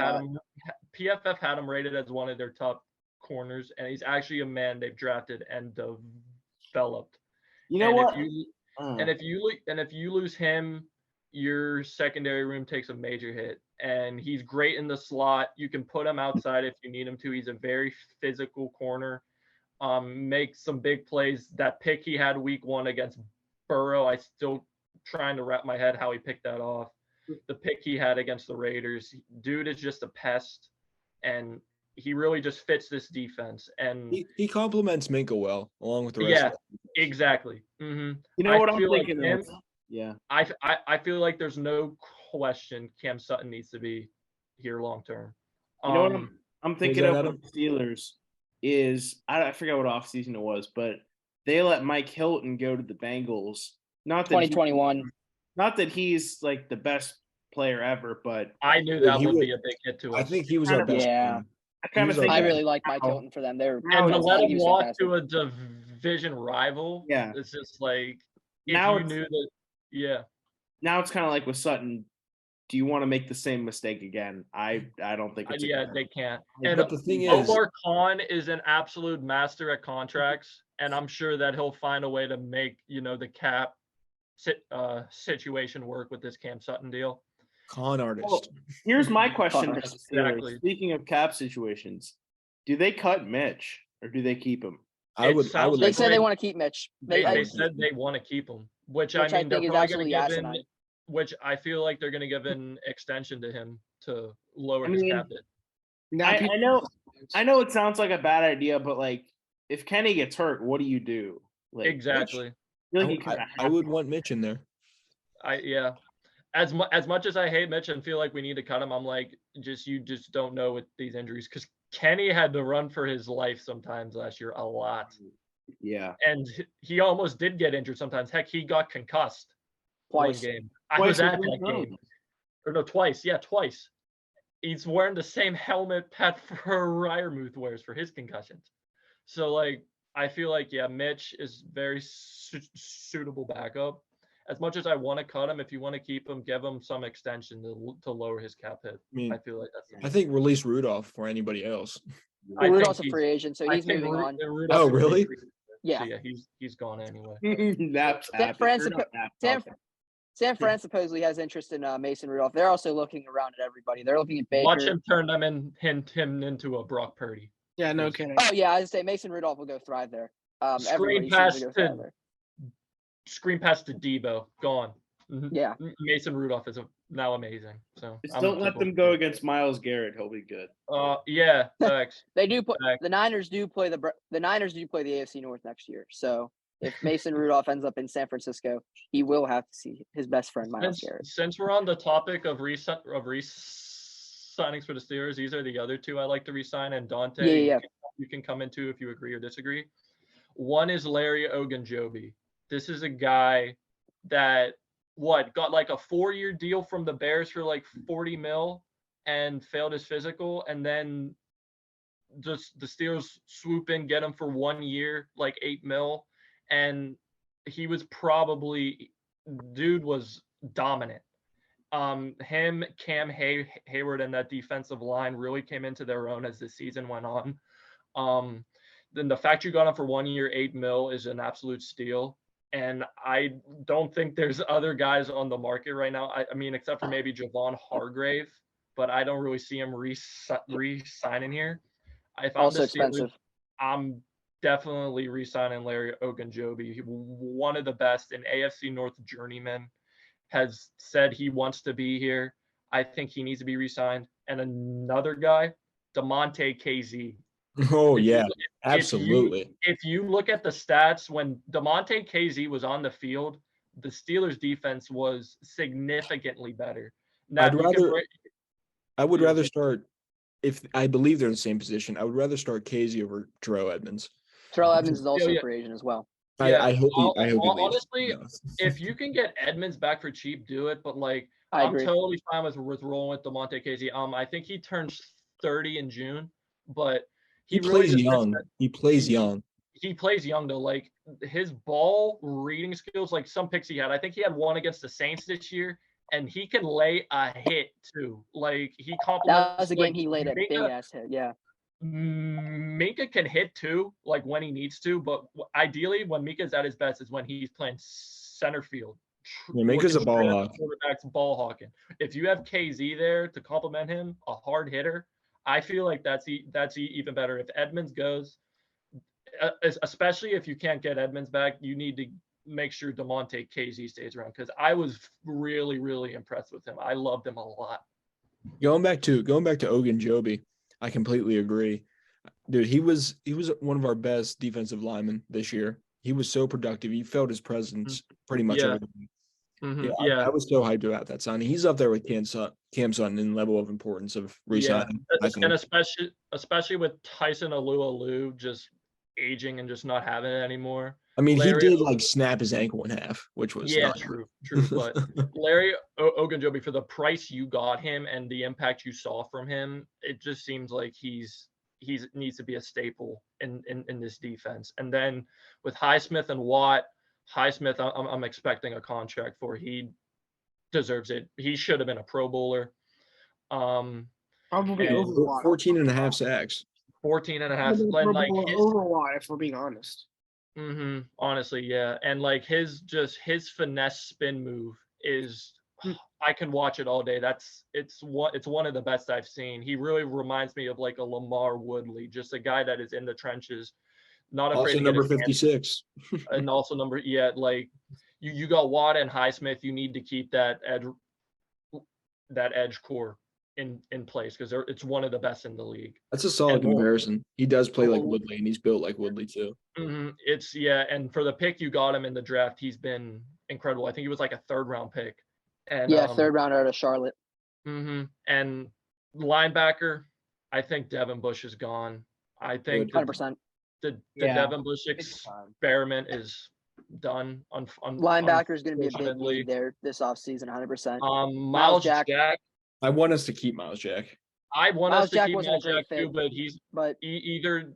PFF had him rated as one of their top corners, and he's actually a man they've drafted and developed. You know and what? If you lose him, your secondary room takes a major hit. And he's great in the slot. You can put him outside if you need him to. He's a very physical corner. Makes some big plays. That pick he had week 1 against Burrow, I still trying to wrap my head how he picked that off. The pick he had against the Raiders, dude is just a pest, and he really just fits this defense. And He complements Minka well, along with the rest. yeah, of exactly. Mm-hmm. You know I what I'm feel like thinking him- of? Yeah. I feel like there's no question Cam Sutton needs to be here long term. You know what I'm thinking that, of Adam? with the Steelers is I forget what offseason it was, but they let Mike Hilton go to the Bengals. Not that 2021. not that he's like the best player ever, but I knew Yeah, that he would would- be a big hit to I us. think he was Kind our of- best. Yeah. corner. I kind of He was think our I best. really like Mike now- Hilton for them. They're now And to it's- let he him was walk fantastic. to a division rival, Yeah. it's just like if Now you it's- knew that. Yeah, now it's kind of like with Sutton. Do you want to make the same mistake again? I don't think it's a yeah, good- they can't. But And the thing is, Omar Khan is an absolute master at contracts, and I'm sure that he'll find a way to make the cap situation work with this Cam Sutton deal. con artist. Well, here's my question. Connor. about the Steelers. Exactly. Speaking of cap situations, do they cut Mitch or do they keep him? I would sounds They like said to- they want to keep Mitch. They I- said they want to keep him, which Which I I mean they're think is probably going to absolutely give asinine. which I feel like they're going to give an extension to him to lower I his mean, cap hit. Now I people- know I know it sounds like a bad idea, but like if Kenny gets hurt, what do you do? Like, Exactly. I feel like you I, kinda I have would to- want Mitch in there. Yeah. As much as I hate Mitch and feel like we need to cut him, I'm like, you just don't know with these injuries because Kenny had to run for his life sometimes last year a lot, Yeah. and he almost did get injured sometimes. Heck, he got concussed Twice. one game. I Twice was in at one that game. game, or no, twice. Yeah, twice. He's wearing the same helmet Pat Fryermuth wears for his concussions. So like, I feel like Mitch is very suitable backup. As much as I want to cut him, if you want to keep him, give him some extension to lower his cap hit. I mean, I feel like that's. I think release Rudolph for anybody else. I Rudolph's a think free agent, so I he's think moving on. Rudolph's Oh, a free really? agent. Yeah. So yeah, he's gone anyway. Nap's San happy. Fran, Or not Nap, San, okay. San Fran supposedly has interest in Mason Rudolph. They're also looking around at everybody. They're looking at Baker. Watch him turn him into a Brock Purdy. Yeah, no kidding. Oh yeah, I would say Mason Rudolph will go thrive there. Screen Everybody pass seems to go thrive to there. screen pass to Debo. Gone. Mhm. Yeah. Mason Rudolph is now amazing. So Just don't let them go against Myles Garrett. He'll be good. Yeah, thanks. They do play. Back. The Niners do play the Niners do play the AFC North next year. So if Mason Rudolph ends up in San Francisco, he will have to see his best friend Myles Garrett. Since we're on the topic of signings for the Steelers, these are the other two I like to re-sign. And Dante, Yeah. you can come into if you agree or disagree. One is Larry Ogunjobi. This is a guy that got like a 4-year deal from the Bears for like 40 mil and failed his physical, and then just the Steelers swoop in, get him for 1 year, like 8 mil, and he was dude was dominant. Him, Cam Hayward, and that defensive line really came into their own as the season went on. Then the fact you got him for 1 year, 8 mil is an absolute steal. And I don't think there's other guys on the market right now. I mean, except for maybe Javon Hargrave, but I don't really see him re-signing here. If I'm Also the Steelers, expensive. I'm definitely re-signing Larry Ogunjobi. One of the best, an AFC North journeyman, has said he wants to be here. I think he needs to be re-signed. And another guy, DeMonte KZ. Oh, yeah, absolutely. If you look at the stats, when DeMonte KZ was on the field, the Steelers' defense was significantly better. Now, I would rather start, if I believe they're in the same position, I would rather start KZ over Terrell Edmonds. Terrell Edmonds is also a free agent as well. I hope he honestly, leaves. if you can get Edmonds back for cheap, do it. But like, I'm totally fine with rolling with DeMonte KZ. I think he turns 30 in June, but he plays young. He plays young. He plays young though. Like his ball reading skills, like some picks he had. I think he had one against the Saints this year, and he can lay a hit too. Like he complements. That was a game he laid a big ass hit. Yeah. Minka can hit too, like when he needs to, but ideally when Minka's at his best is when he's playing center field. Yeah, Minka's a ball hawk. Quarterback's ball hawking. If you have KZ there to complement him, a hard hitter, I feel like that's even better. If Edmonds goes, especially if you can't get Edmonds back, you need to make sure DeMonte KZ stays around, because I was really, really impressed with him. I loved him a lot. Going back to Ogunjobi, I completely agree. Dude, he was one of our best defensive linemen this year. He was so productive. You felt his presence pretty much every game. Mm-hmm. I was so hyped about that signing. He's up there with Cam Sutton in level of importance of re-signing. And especially with Tyson Alualu just aging and just not having it anymore. I mean, he did like snap his ankle in half, which was true. But Larry Ogunjobi, for the price you got him and the impact you saw from him, it just seems like he needs to be a staple in this defense. And then with Highsmith and Watt, Highsmith, I'm expecting a contract for. He deserves it. He should have been a Pro Bowler. Probably over Watt. 14 and a half sacks. 14 and a half. Like over Watt, if we're being honest. Honestly, yeah. And like his finesse spin move is, I can watch it all day. It's one of the best I've seen. He really reminds me of like a Lamar Woodley, just a guy that is in the trenches, not afraid. Also number 56. And also like you got Watt and Highsmith. You need to keep that edge core in place, because it's one of the best in the league. That's a solid comparison. He does play like Woodley, and he's built like Woodley too. And for the pick you got him in the draft, he's been incredible. I think he was like a 3rd round pick. And third rounder out of Charlotte. And linebacker, I think Devin Bush is gone. I think 100%. The Devin Bush experiment is done. Linebacker is going to be a big need there this offseason, 100%. Miles Jack. I want us to keep Miles Jack. I want us to keep Miles Jack too, but either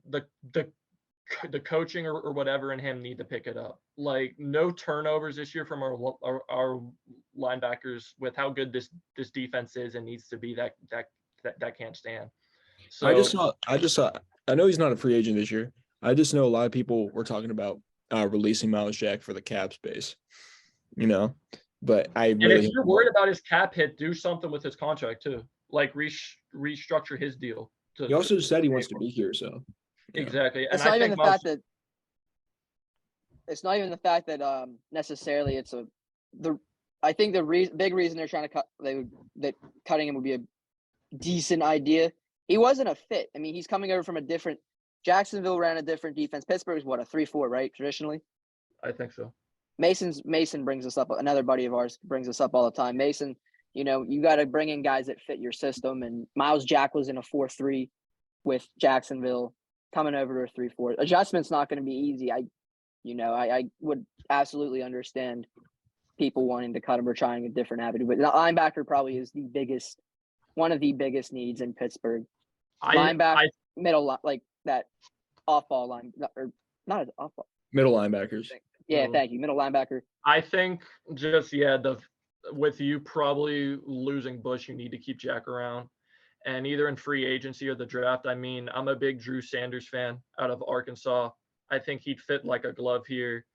the coaching or whatever in him need to pick it up. Like no turnovers this year from our linebackers, with how good this defense is and needs to be, that can't stand. So I just saw I know he's not a free agent this year. I just know a lot of people were talking about releasing Miles Jack for the cap space, but I And really. if you're worried about his cap hit, do something with his contract too. Like restructure his deal. He also said he wants to be here, so. Exactly. It's not even the fact that. It's not even the fact that necessarily it's I think the big reason they're trying to cut that cutting him would be a decent idea. He wasn't a fit. I mean, he's coming over from a different. Jacksonville ran a different defense. Pittsburgh's what, a 3-4, right? Traditionally. I think so. Mason brings us up. Another buddy of ours brings us up all the time. Mason, you got to bring in guys that fit your system. And Miles Jack was in a 4-3 with Jacksonville, coming over to a 3-4. Adjustment's not going to be easy. I would absolutely understand people wanting to cut him or trying a different avenue, but the linebacker probably is one of the biggest needs in Pittsburgh. Middle, like that off-ball line, or not off-ball. Middle linebackers. Yeah, thank you. Middle linebacker. I think with you probably losing Bush, you need to keep Jack around. And either in free agency or the draft. I mean, I'm a big Drew Sanders fan out of Arkansas. I think he'd fit like a glove here.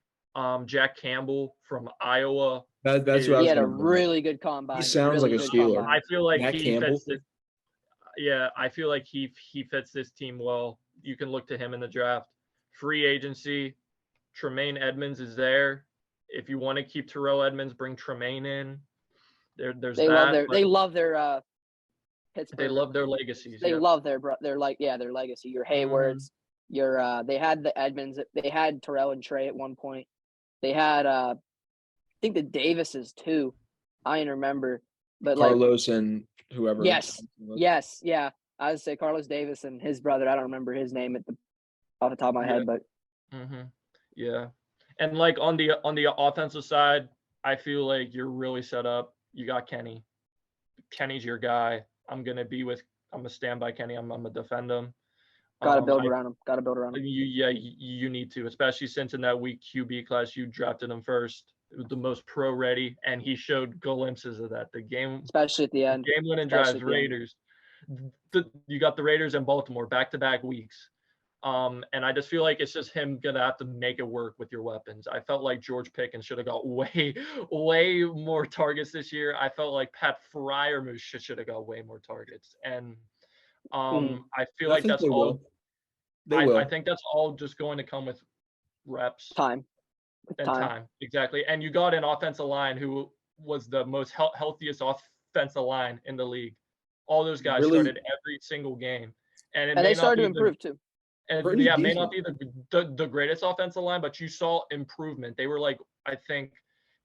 Jack Campbell from Iowa. That's what he had a really good combine. He sounds like a Steeler. I feel like Jack he Campbell. fits this. Yeah, I feel like he fits this team well. You can look to him in the draft. Free agency, Tremaine Edmonds is there. If you want to keep Terrell Edmonds, bring Tremaine in. They love their Pittsburgh. They love their legacies. They love their legacy. Your Haywards, they had the Edmonds. They had Terrell and Trey at one point. They had I think the Davises too. I don't remember, but Carlos and whoever. Yes, yeah. I would say Carlos Davis and his brother. I don't remember his name off the top of my head, but yeah. And like on the offensive side, I feel like you're really set up. You got Kenny. Kenny's your guy. I'm gonna stand by Kenny. I'm gonna defend him. Gotta build around him. You need to, especially since in that weak QB class you drafted him first. It was the most pro ready, and he showed glimpses of that. The game, especially at the end, game winning drives. Raiders. You got the Raiders and Baltimore back-to-back weeks. And I just feel like it's just him gonna have to make it work with your weapons. I felt like George Pickens should have got way more targets this year. I felt like Pat Freiermuth should have got way more targets. And I feel like that's all. I think that's all just going to come with reps, time. Exactly. And you got an offensive line who was the most healthiest offensive line in the league. All those guys started every single game, and they started to improve too. And may not be the greatest offensive line, but you saw improvement. They were like, I think,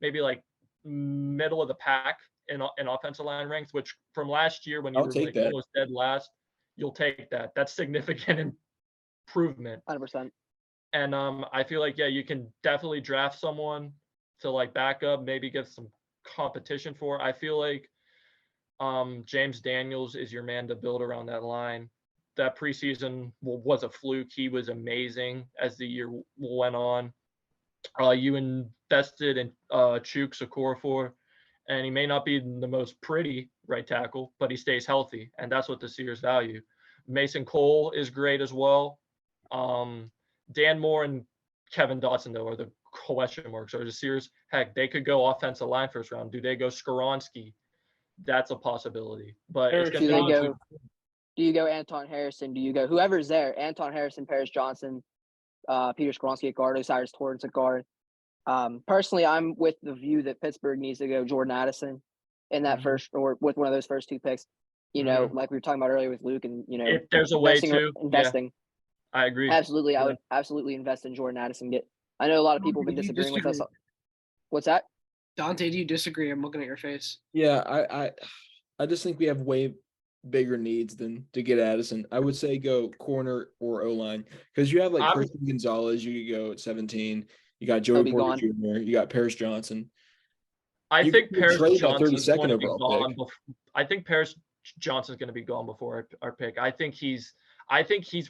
maybe like middle of the pack in offensive line ranks, which from last year when you were like almost dead last, you'll take that. That's significant improvement. 100%. And I feel like you can definitely draft someone to like back up, maybe get some competition for. I feel like James Daniels is your man to build around that line. That preseason was a fluke. He was amazing as the year went on. You invested in Chuks Okorafor, and he may not be the most pretty right tackle, but he stays healthy, and that's what the Sears value. Mason Cole is great as well. Dan Moore and Kevin Dotson, though, are the question marks. Are the Sears, heck, they could go offensive line first round. Do they go Skoronski? That's a possibility. But it's going to be do you go Anton Harrison? Do you go whoever's there? Anton Harrison, Paris Johnson, Peter Skoronski at guard, Osiris Torrance at guard. Personally, I'm with the view that Pittsburgh needs to go Jordan Addison in that first, or with one of those first two picks. Like we were talking about earlier with Luke, and if there's a way to investing. I agree. Absolutely, I would absolutely invest in Jordan Addison. I know a lot of people have been disagreeing with us. What's that? Dante, do you disagree? I'm looking at your face. Yeah, I just think we have way bigger needs than to get Addison. I would say go corner or O-line, because you have like Christian Gonzalez. You could go at 17. You got Joey Porter Jr. You got Paris Johnson. I think Paris Johnson's going to be gone. I think Paris Johnson's going to be gone before our pick. I think he's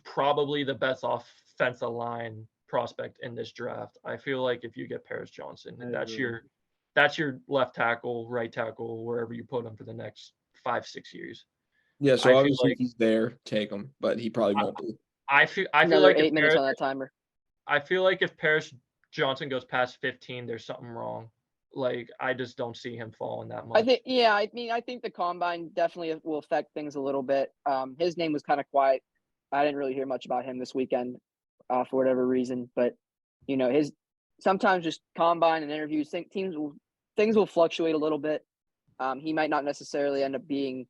probably the best offensive line prospect in this draft. I feel like if you get Paris Johnson, that's your left tackle, right tackle, wherever you put him for the next 5-6 years. Yeah, so obviously if he's there, take him, but he probably won't be. I feel Another like 8 minutes on that timer. I feel like if Paris Johnson goes past 15, there's something wrong. Like I just don't see him falling that much. I think the combine definitely will affect things a little bit. His name was kind of quiet. I didn't really hear much about him this weekend, for whatever reason. But his sometimes just combine and interviews, things will fluctuate a little bit. He might not necessarily end up being,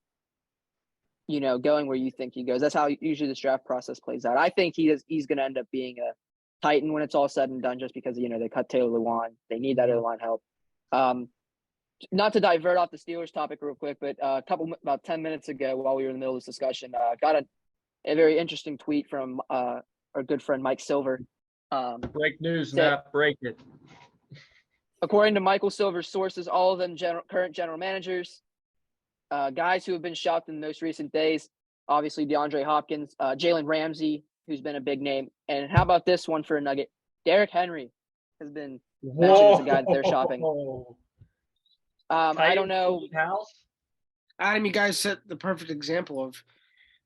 going where you think he goes. That's how usually this draft process plays out. I think he's going to end up being a Titan when it's all said and done, just because they cut Taylor Lewan. They need that O-line help. Not to divert off the Steelers topic real quick, but about 10 minutes ago, while we were in the middle of this discussion, got a very interesting tweet from our good friend Mike Silver. Break news, Nap. Break it. According to Michael Silver's sources, all of them current general managers, guys who have been shocked in the most recent days. Obviously, DeAndre Hopkins, Jalen Ramsey, who's been a big name, and how about this one for a nugget? Derrick Henry has been mentioned as a guy that they're shopping. I don't know. Adam, you guys set the perfect example of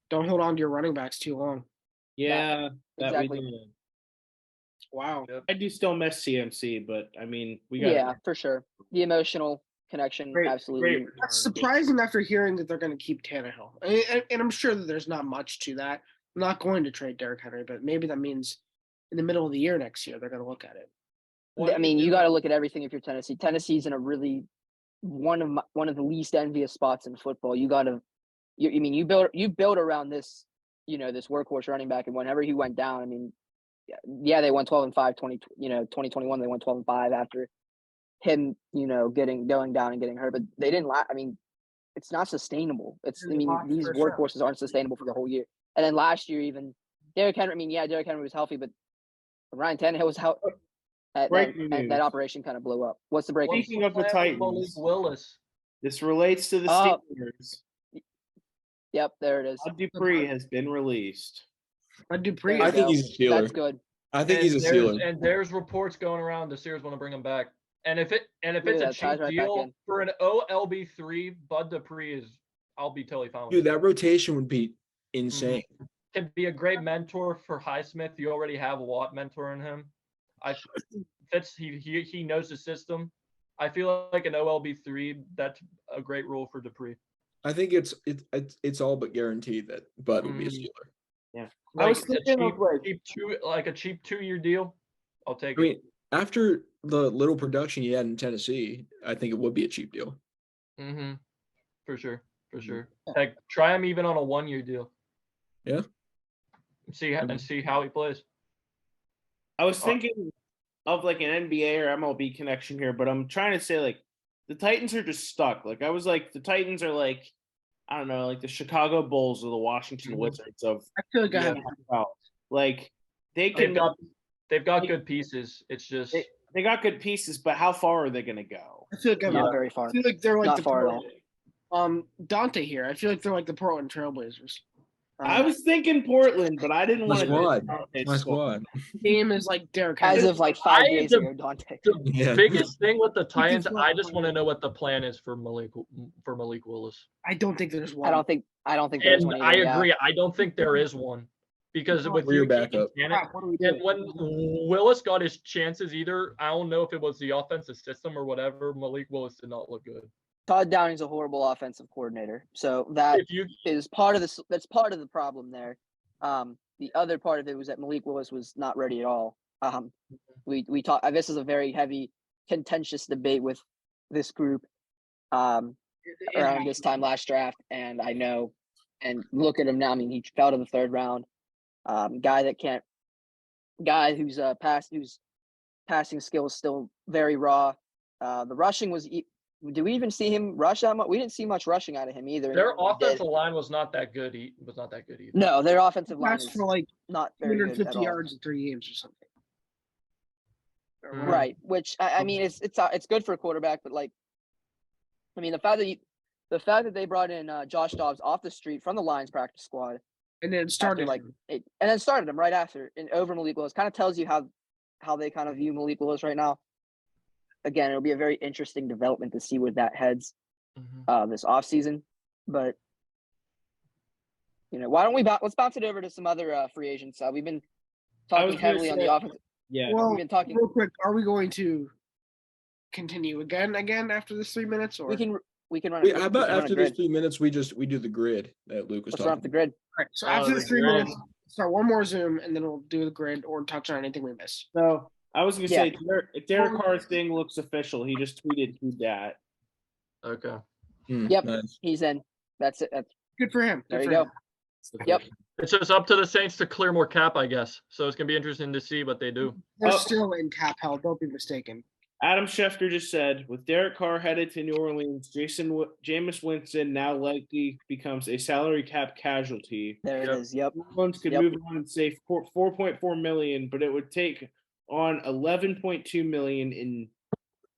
don't hold on to your running backs too long. Yeah, exactly. Wow. I do still miss CMC, but I mean, we got. Yeah, for sure. The emotional connection, absolutely. That's surprising after hearing that they're going to keep Tannehill. And I'm sure that there's not much to that. I'm not going to trade Derrick Henry, but maybe that means in the middle of the year next year, they're going to look at it. I mean, you got to look at everything if you're Tennessee. Tennessee's in a really one of the least envious spots in football. You build around this, this workhorse running back, and whenever he went down, I mean, yeah, they won 12-5, 2021, they won 12-5 after him, going down and getting hurt, but they didn't I mean, it's not sustainable. These workhorses aren't sustainable for the whole year. And then last year, even Derrick Henry, Derrick Henry was healthy, but Ryan Tannehill was out. That operation kind of blew up. What's the breaking? Speaking of the Titans, Malik Willis. This relates to the Steelers. Yep, there it is. Bud Dupree has been released. Bud Dupree. I think he's a Steeler. That's good. I think he's a Steeler. And there's reports going around the Steelers want to bring him back. And if it's a cheap deal for an OLB3, Bud Dupree I'll be totally fine with it. Dude, that rotation would be insane. Mm-hmm. Can be a great mentor for Highsmith. You already have Watt mentoring him. He knows the system. I feel like an OLB3, that's a great role for Dupree. I think it's all but guaranteed that Bud would be a Steeler. Yeah, I was thinking of a cheap 2-year deal. I'll take it. I mean, after the little production he had in Tennessee, I think it would be a cheap deal. Mm-hmm. For sure. Like try him even on a 1-year deal. Yeah. See how he plays. I was thinking of like an NBA or MLB connection here, but I'm trying to say like the Titans are just stuck. Like I was like the Titans are like, I don't know, like the Chicago Bulls or the Washington Wizards of. I feel like like they've got good pieces. It's just they got good pieces, but how far are they going to go? I feel like not very far. I feel like they're like not far at all. Dante here. I feel like they're like the Portland Trailblazers. I was thinking Portland, but I didn't want to. My squad. Game is like Derrick As Henry. of like 5 days ago, Dante. The biggest thing with the Titans, I just want to know what the plan is for Malik Willis. I don't think there's one. I don't think there's one. I agree. I don't think there is one because with your backup. And when Willis got his chances, either I don't know if it was the offensive system or whatever, Malik Willis did not look good. Todd Downey's a horrible offensive coordinator, so is part of this. That's part of the problem there. The other part of it was that Malik Willis was not ready at all. We talk. This is a very heavy, contentious debate with this group around this time last draft, and I know. And look at him now. I mean, he fell to the 3rd round. Guy whose passing skill is still very raw. The rushing was. Did we even see him rush that much? We didn't see much rushing out of him either. Their offensive line was not that good. Either. No, their offensive line is for like not very 250 yards in 3 games or something. Right. Which I mean, it's good for a quarterback, but like, I mean, the fact that they brought in Josh Dobbs off the street from the Lions practice squad, and then started him right after and over Malik Willis kind of tells you how they kind of view Malik Willis right now. Again, it'll be a very interesting development to see where that heads this offseason. But why don't we let's bounce it over to some other free agents. We've been talking heavily on the offense. Yeah. Well, We've been talking real quick. Are we going to continue again after this 3 minutes? Or we can run. Wait, how about after this 3 minutes, we do the grid that Luke was Let's run talking up the grid. All right, so after the this 3 grid. minutes, start one more Zoom, and then we'll do the grid or touch on anything we missed. So I was gonna say, if Derek Oh. Carr's thing looks official, he just tweeted who dat. Okay. Yep. Nice. He's in. That's it. Good for him. There Good you for go. him. Yep. It's just up to the Saints to clear more cap, I guess. So it's gonna be interesting to see what they do. They're Oh. still in cap hell. Don't be mistaken. Adam Schefter just said, with Derek Carr headed to New Orleans, Jameis Winston now likely becomes a salary cap casualty. There it Yep. is. Yep. New Orleans could Yep. move on and save $4.4 million, but it would take on $11.2 million in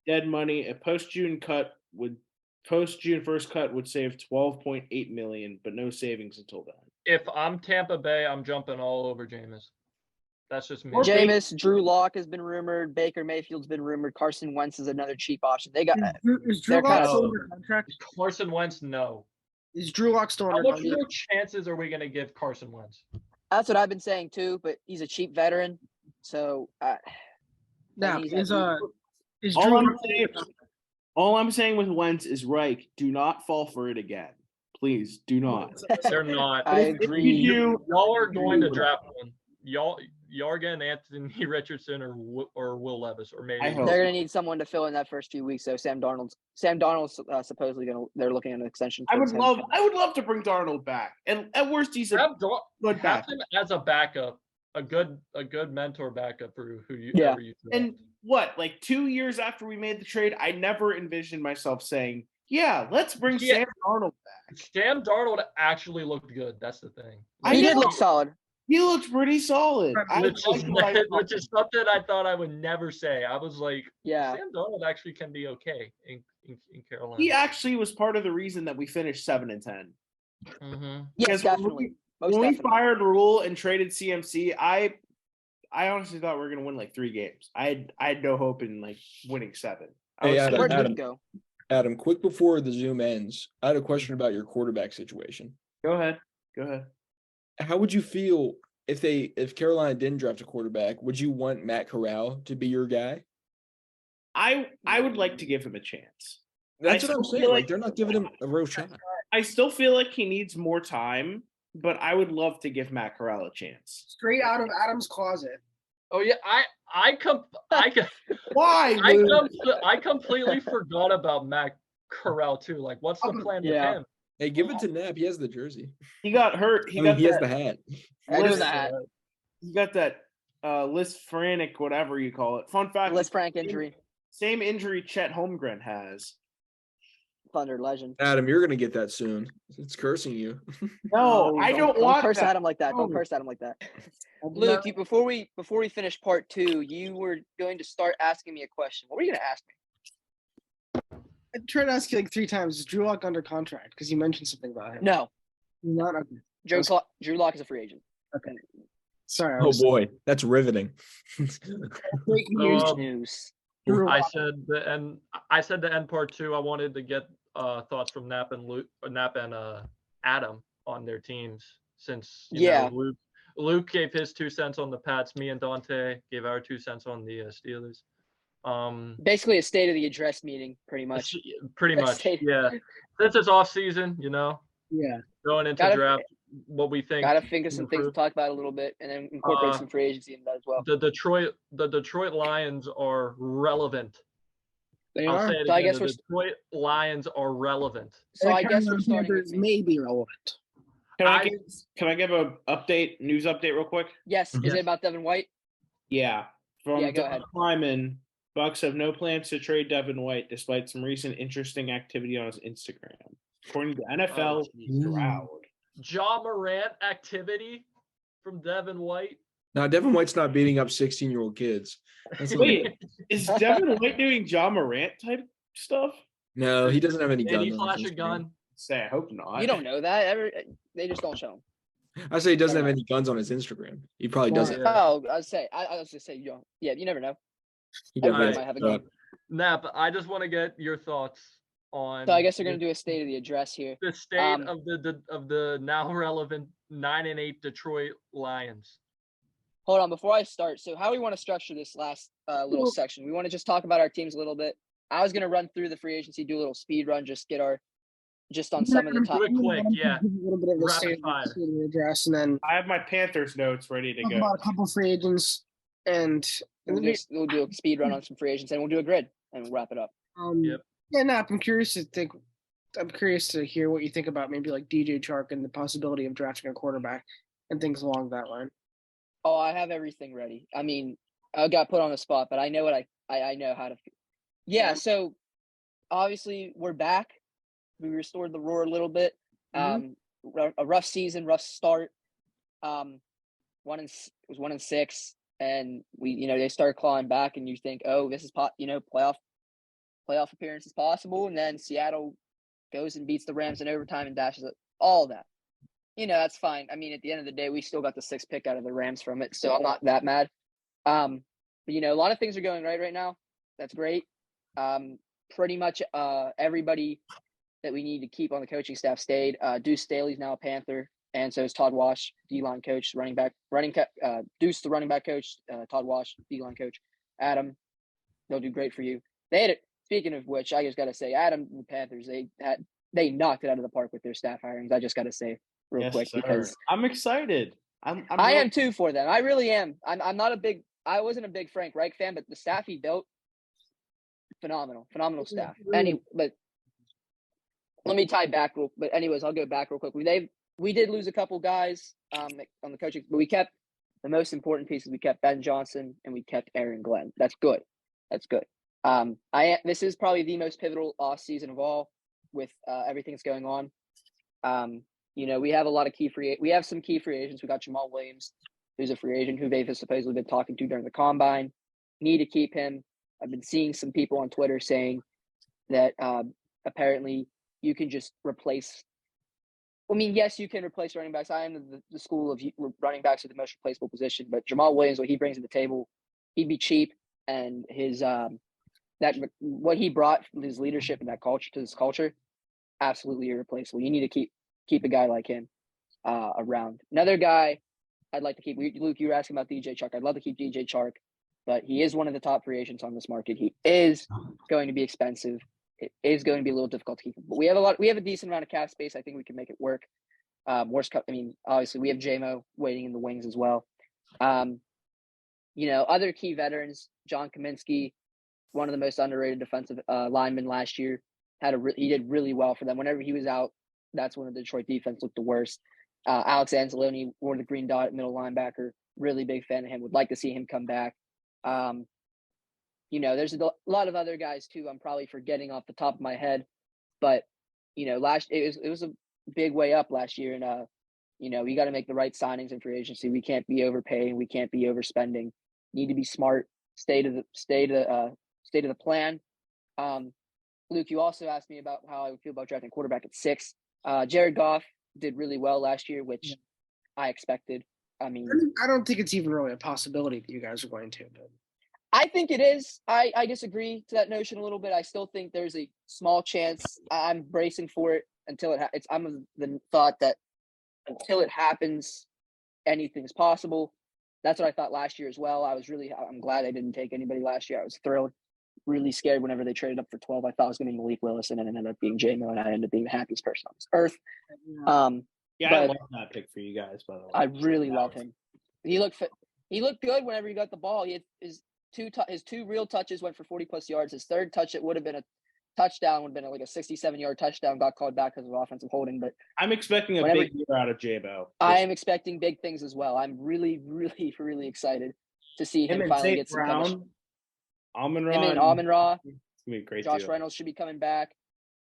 dead money. A post-June 1st cut would save $12.8 million, but no savings until then. If I'm Tampa Bay, I'm jumping all over Jameis. That's just me. Jameis, Drew Lock has been rumored. Baker Mayfield's been rumored. Carson Wentz is another cheap option. They got Is Drew they're Lock kinda- still under contract? Carson Wentz, no. Is Drew Lock still How under much contract? more chances are we gonna give Carson Wentz? that's what I've been saying too. But he's a cheap veteran, so Now, he's is at- is All Drew I'm Lock saying, all I'm saying with Wentz is Reich, do not fall for it again. Please do not. They're not. I If agree. you do, Y'all are going to draft one. Y'all are getting Anthony Richardson or Will Levis or maybe. I hope. They're gonna need someone to fill in that first few weeks. So Sam Darnold's supposedly they're looking at an extension. I would towards him. love to bring Darnold back. And at worst, he's a Have good back. him as a backup, a good mentor backup for who you Yeah. ever you draft. And what, like 2 years after we made the trade, I never envisioned myself saying, "Yeah, let's bring Yeah. Sam Darnold back." Sam Darnold actually looked good. That's the thing. I He did know. look solid. He looked pretty solid. I Which is, liked what I saw. which is something I thought I would never say. I was like, Yeah. Sam Darnold actually can be okay in Carolina. He actually was part of the reason that we finished 7-10. Mm-hmm. Yes, Because when definitely. Most When we definitely. fired Rule and traded CMC, I honestly thought we were gonna win like 3 games. I had no hope in like winning 7. I Hey, was Adam, Where'd Adam. Luke go? Adam, quick before the Zoom ends, I had a question about your quarterback situation. Go ahead. How would you feel if Carolina didn't draft a quarterback? Would you want Matt Corral to be your guy? I would like to give him a chance. That's I what I'm still saying. feel Like like- they're not giving him a real shot. I still feel like he needs more time, but I would love to give Matt Corral a chance. straight out of Adam's closet. Oh yeah, I Why? Luke? completely forgot about Matt Corral too. Like, what's the plan Yeah. with him? Hey, give it to Knapp. He has the jersey. He got hurt. He I mean, got he has that, the hat. I knew Listen, that. he got that lisphrantic, whatever you call it. Fun fact: Liz Frank injury. same injury Chet Holmgren has. Thunder legend. Adam, you're gonna get that soon. It's cursing you. No, I don't want curse that. at him like that. Don't No. curse at him like that. Luke, before we finish part 2, you were going to start asking me a question. What were you going to ask me? I tried to ask you like 3 times. Is Drew Lock under contract? Because you mentioned something about him. No, He's not. Okay. Drew Lock is a free agent. Sorry. I Oh was boy, that's riveting. breaking news. News. Drew I Lock. said the end part 2. I wanted to get thoughts from Nap and Adam on their teams since Yeah. Luke gave his 2 cents on the Pats. Me and Dante gave our 2 cents on the Steelers. Basically a state of the address meeting, pretty much. Pretty Let's much, say- yeah. Since it's off season, Yeah. going into Gotta- draft, what we think. Got to think of some things to improve. talk about a little bit, and then incorporate some free agency in that as well. The Detroit Lions are relevant. They I'll are. say it So I again. guess The we're- Detroit Lions are relevant. So The I guess we're Carolina starting with Panthers me. may be relevant. Can I give a news update real quick? Yes. Is Yes. it about Devin White? Yeah. From Yeah, go Don ahead. Kleiman, Bucks have no plans to trade Devin White despite some recent interesting activity on his Instagram. According to NFL Stroud. Ja Morant activity from Devin White. Now, Devin White's not beating up 16-year-old kids. That's not- Wait, is Devin White doing Ja Morant type stuff? No, he doesn't have any Did guns. he on flash his a Instagram. gun? Say, I hope not. You don't know that. They just don't show him. I say he doesn't have any guns on his Instagram. He probably doesn't. Yeah. Oh, I was just say you don't. Yeah, you never know. He Everybody definitely might have a doesn't. gun. Nap, I just want to get your thoughts on. So I guess they're gonna do a state of the address here. the state of the now relevant 9-8 Detroit Lions. Hold on, before I start. So how do we want to structure this last little section? We want to just talk about our teams a little bit. I was going to run through the free agency, do a little speed run, just on some of the top. Do it quick, yeah. A little bit of the Rapid fire. address, and then I have my Panthers notes ready to talk go. about a couple free agents, and We'll do a speed run on some free agents, and we'll do a grid, and we'll wrap it up. Yep. Yeah, no, I'm curious to hear what you think about maybe like DJ Chark and the possibility of drafting a quarterback and things along that line. Oh, I have everything ready. I mean, I got put on the spot, but I know what I know how to. Yeah, so obviously we're back. We restored the roar a little bit. A rough season, rough start. 1-6, and they start clawing back, and you think, oh, this is playoff appearance is possible, and then Seattle goes and beats the Rams in overtime and dashes it. All that. That's fine. I mean, at the end of the day, we still got the 6th pick out of the Rams from it, so I'm not that mad. But a lot of things are going right now. That's great. Pretty much everybody that we need to keep on the coaching staff stayed. Deuce Staley's now a Panther, and so is Todd Wash, D-line coach, Deuce, the running back coach, Todd Wash, D-line coach. Adam, they'll do great for you. They had it. Speaking of which, I just got to say, Adam and the Panthers, they knocked it out of the park with their staff hirings. I just got to say real quick, sir. because I'm excited. I am too for them. I really am. I wasn't a big Frank Reich fan, but the staff he built, phenomenal staff. But let me tie back but anyways, I'll go back real quick. We did lose a couple guys on the coaching, but we kept the most important pieces. We kept Ben Johnson and we kept Aaron Glenn. That's good. This is probably the most pivotal off season of all with everything that's going on. We have a lot of we have some key free agents. We got Jamal Williams, who's a free agent who they've supposedly been talking to during the combine. Need to keep him. I've been seeing some people on Twitter saying that apparently you can just replace. I mean, yes, you can replace running backs. I am the school of running backs are the most replaceable position, but Jamal Williams, what he brings to the table, he'd be cheap, and his what he brought from his leadership and that culture to this culture, absolutely irreplaceable. You need to keep a guy like him around. Another guy I'd like to keep. Luke, you were asking about DJ Chark. I'd love to keep DJ Chark, but he is one of the top free agents on this market. He is going to be expensive. It is going to be a little difficult to keep him. But we have a decent amount of cap space. I think we can make it work. Obviously we have JMO waiting in the wings as well. Other key veterans, John Kaminsky, one of the most underrated defensive linemen last year, he did really well for them. Whenever he was out, that's when the Detroit defense looked the worst. Alex Anzalone wore the green dot at middle linebacker. Really big fan of him. Would like to see him come back. There's a lot of other guys too. I'm probably forgetting off the top of my head, but it was a big way up last year, and we got to make the right signings in free agency. We can't be overpaying. We can't be overspending. Need to be smart. Stay to the plan. Luke, you also asked me about how I would feel about drafting quarterback at 6. Jared Goff did really well last year, which I expected. I mean, I don't think it's even really a possibility that you guys are going to. But I think it is. I disagree to that notion a little bit. I still think there's a small chance. I'm bracing for it until it happens. I'm of the thought that until it happens, anything's possible. That's what I thought last year as well. I'm glad I didn't take anybody last year. I was thrilled, really scared whenever they traded up for 12. I thought it was going to be Malik Willis, and then it ended up being JMO, and I ended up being the happiest person on this earth. I love that pick for you guys, by the way. I really love him. He looked good whenever he got the ball. He had his two real touches went for 40+ yards. His third touch, it would have been a touchdown, would have been like a 67-yard touchdown, got called back because of offensive holding. But I'm expecting a big year out of J-Bo. I am expecting big things as well. I'm really, really, really excited to see him finally get some chemistry. Amon-Ra. It's gonna be a great Josh deal. Reynolds should be coming back.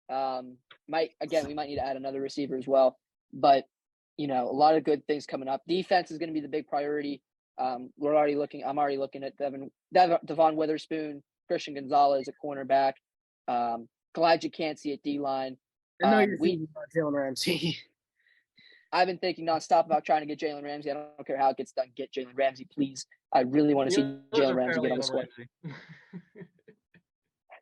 We might need to add another receiver as well. But a lot of good things coming up. Defense is going to be the big priority. I'm already looking at Devon Witherspoon, Christian Gonzalez at cornerback, Elijah Cansey at D-line. I know you're thinking about Jalen Ramsey. I've been thinking nonstop about trying to get Jalen Ramsey. I don't care how it gets done. Get Jalen Ramsey, please. I really want to see Jalen Ramsey get on the squad.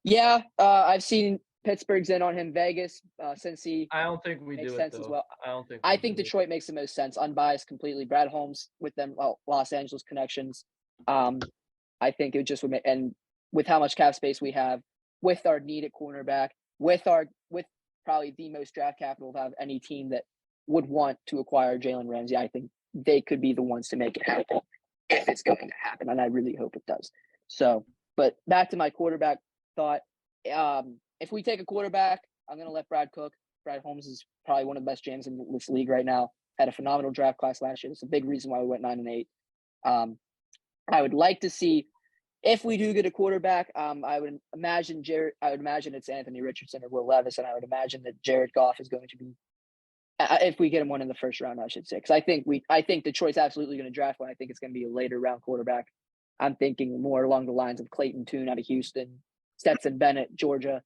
Yeah, I've seen Pittsburgh's in on him. Vegas, Cincy. I don't think we makes do it sense though. as well. I I think Detroit makes the most sense, unbiased completely. Brad Holmes with them, Los Angeles connections. I think it just would make, and with how much cap space we have, with our need at cornerback, with probably the most draft capital of any team that would want to acquire Jalen Ramsey, I think they could be the ones to make it happen if it's going to happen, and I really hope it does. So, but back to my quarterback thought. If we take a quarterback, I'm going to let Brad cook. Brad Holmes is probably one of the best GMs in this league right now. Had a phenomenal draft class last year. It's a big reason why we went 9-8. I would like to see if we do get a quarterback. I would imagine it's Anthony Richardson or Will Levis, and I would imagine that Jared Goff is going to be. If we get him one in the first round, I should say, because I think Detroit's absolutely going to draft one. I think it's going to be a later round quarterback. I'm thinking more along the lines of Clayton Tune out of Houston, Stetson Bennett, Georgia.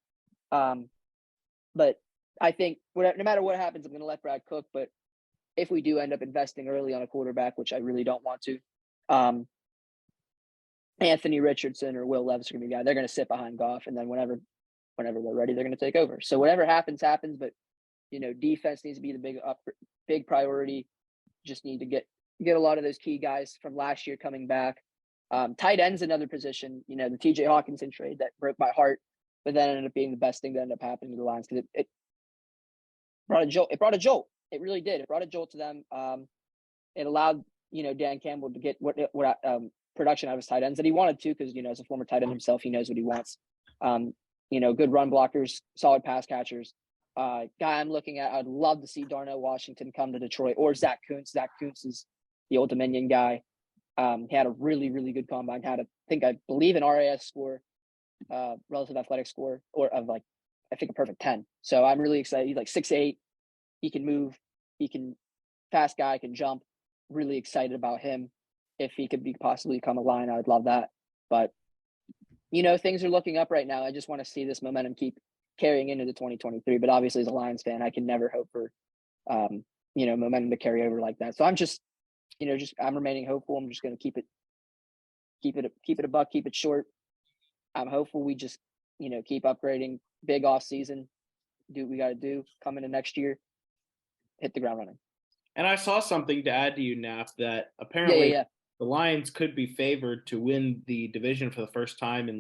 But I think no matter what happens, I'm going to let Brad cook. But if we do end up investing early on a quarterback, which I really don't want to, Anthony Richardson or Will Levis are going to be the guy. They're going to sit behind Goff, and then whenever they're ready, they're going to take over. So whatever happens. But defense needs to be the big priority. Just need to get a lot of those key guys from last year coming back. Tight end's another position. The T.J. Hawkinson trade that broke my heart, but then ended up being the best thing that ended up happening to the Lions because it brought a jolt. It brought a jolt. It really did. It brought a jolt to them. It allowed Dan Campbell to get what production out of his tight ends that he wanted to because as a former tight end himself, he knows what he wants. Good run blockers, solid pass catchers. Guy I'm looking at, I'd love to see Darnell Washington come to Detroit or Zach Kuntz. Zach Kuntz is the Old Dominion guy. He had a really, really good combine. I believe an RAS score, relative athletic score, or of I think a perfect 10. So I'm really excited. He's 6'8". He can move. He can fast guy, can jump. Really excited about him. If he could possibly become a Lion, I would love that. But things are looking up right now. I just want to see this momentum keep carrying into the 2023. But obviously, as a Lions fan, I can never hope for momentum to carry over like that. So I'm just I'm remaining hopeful. I'm just going to keep it a buck, keep it short. I'm hopeful we just, keep upgrading, big off season, do what we got to do, come into next year, hit the ground running. And I saw something to add to you, Nap, that apparently the Lions could be favored to win the division for the first time in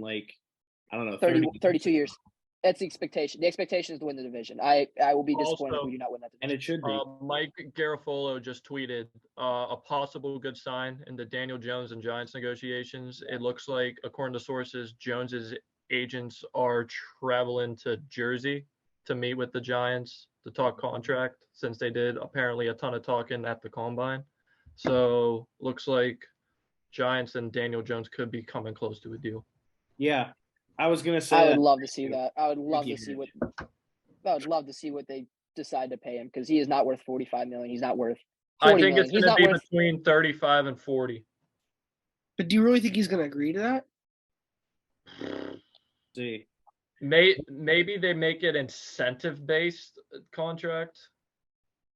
32 years. That's the expectation. The expectation is to win the division. I will be disappointed if we do not win that division. And it should be. Mike Garafolo just tweeted a possible good sign in the Daniel Jones and Giants negotiations. It looks like, according to sources, Jones's agents are traveling to Jersey to meet with the Giants to talk contract, since they did apparently a ton of talking at the Combine. So looks like Giants and Daniel Jones could be coming close to a deal. Yeah. I was gonna say I would love to see that. I would love to see what they decide to pay him because he is not worth $45 million. He's not worth. I think it's going to be between 35 and 40. But do you really think he's going to agree to that? See, maybe they make it incentive-based contract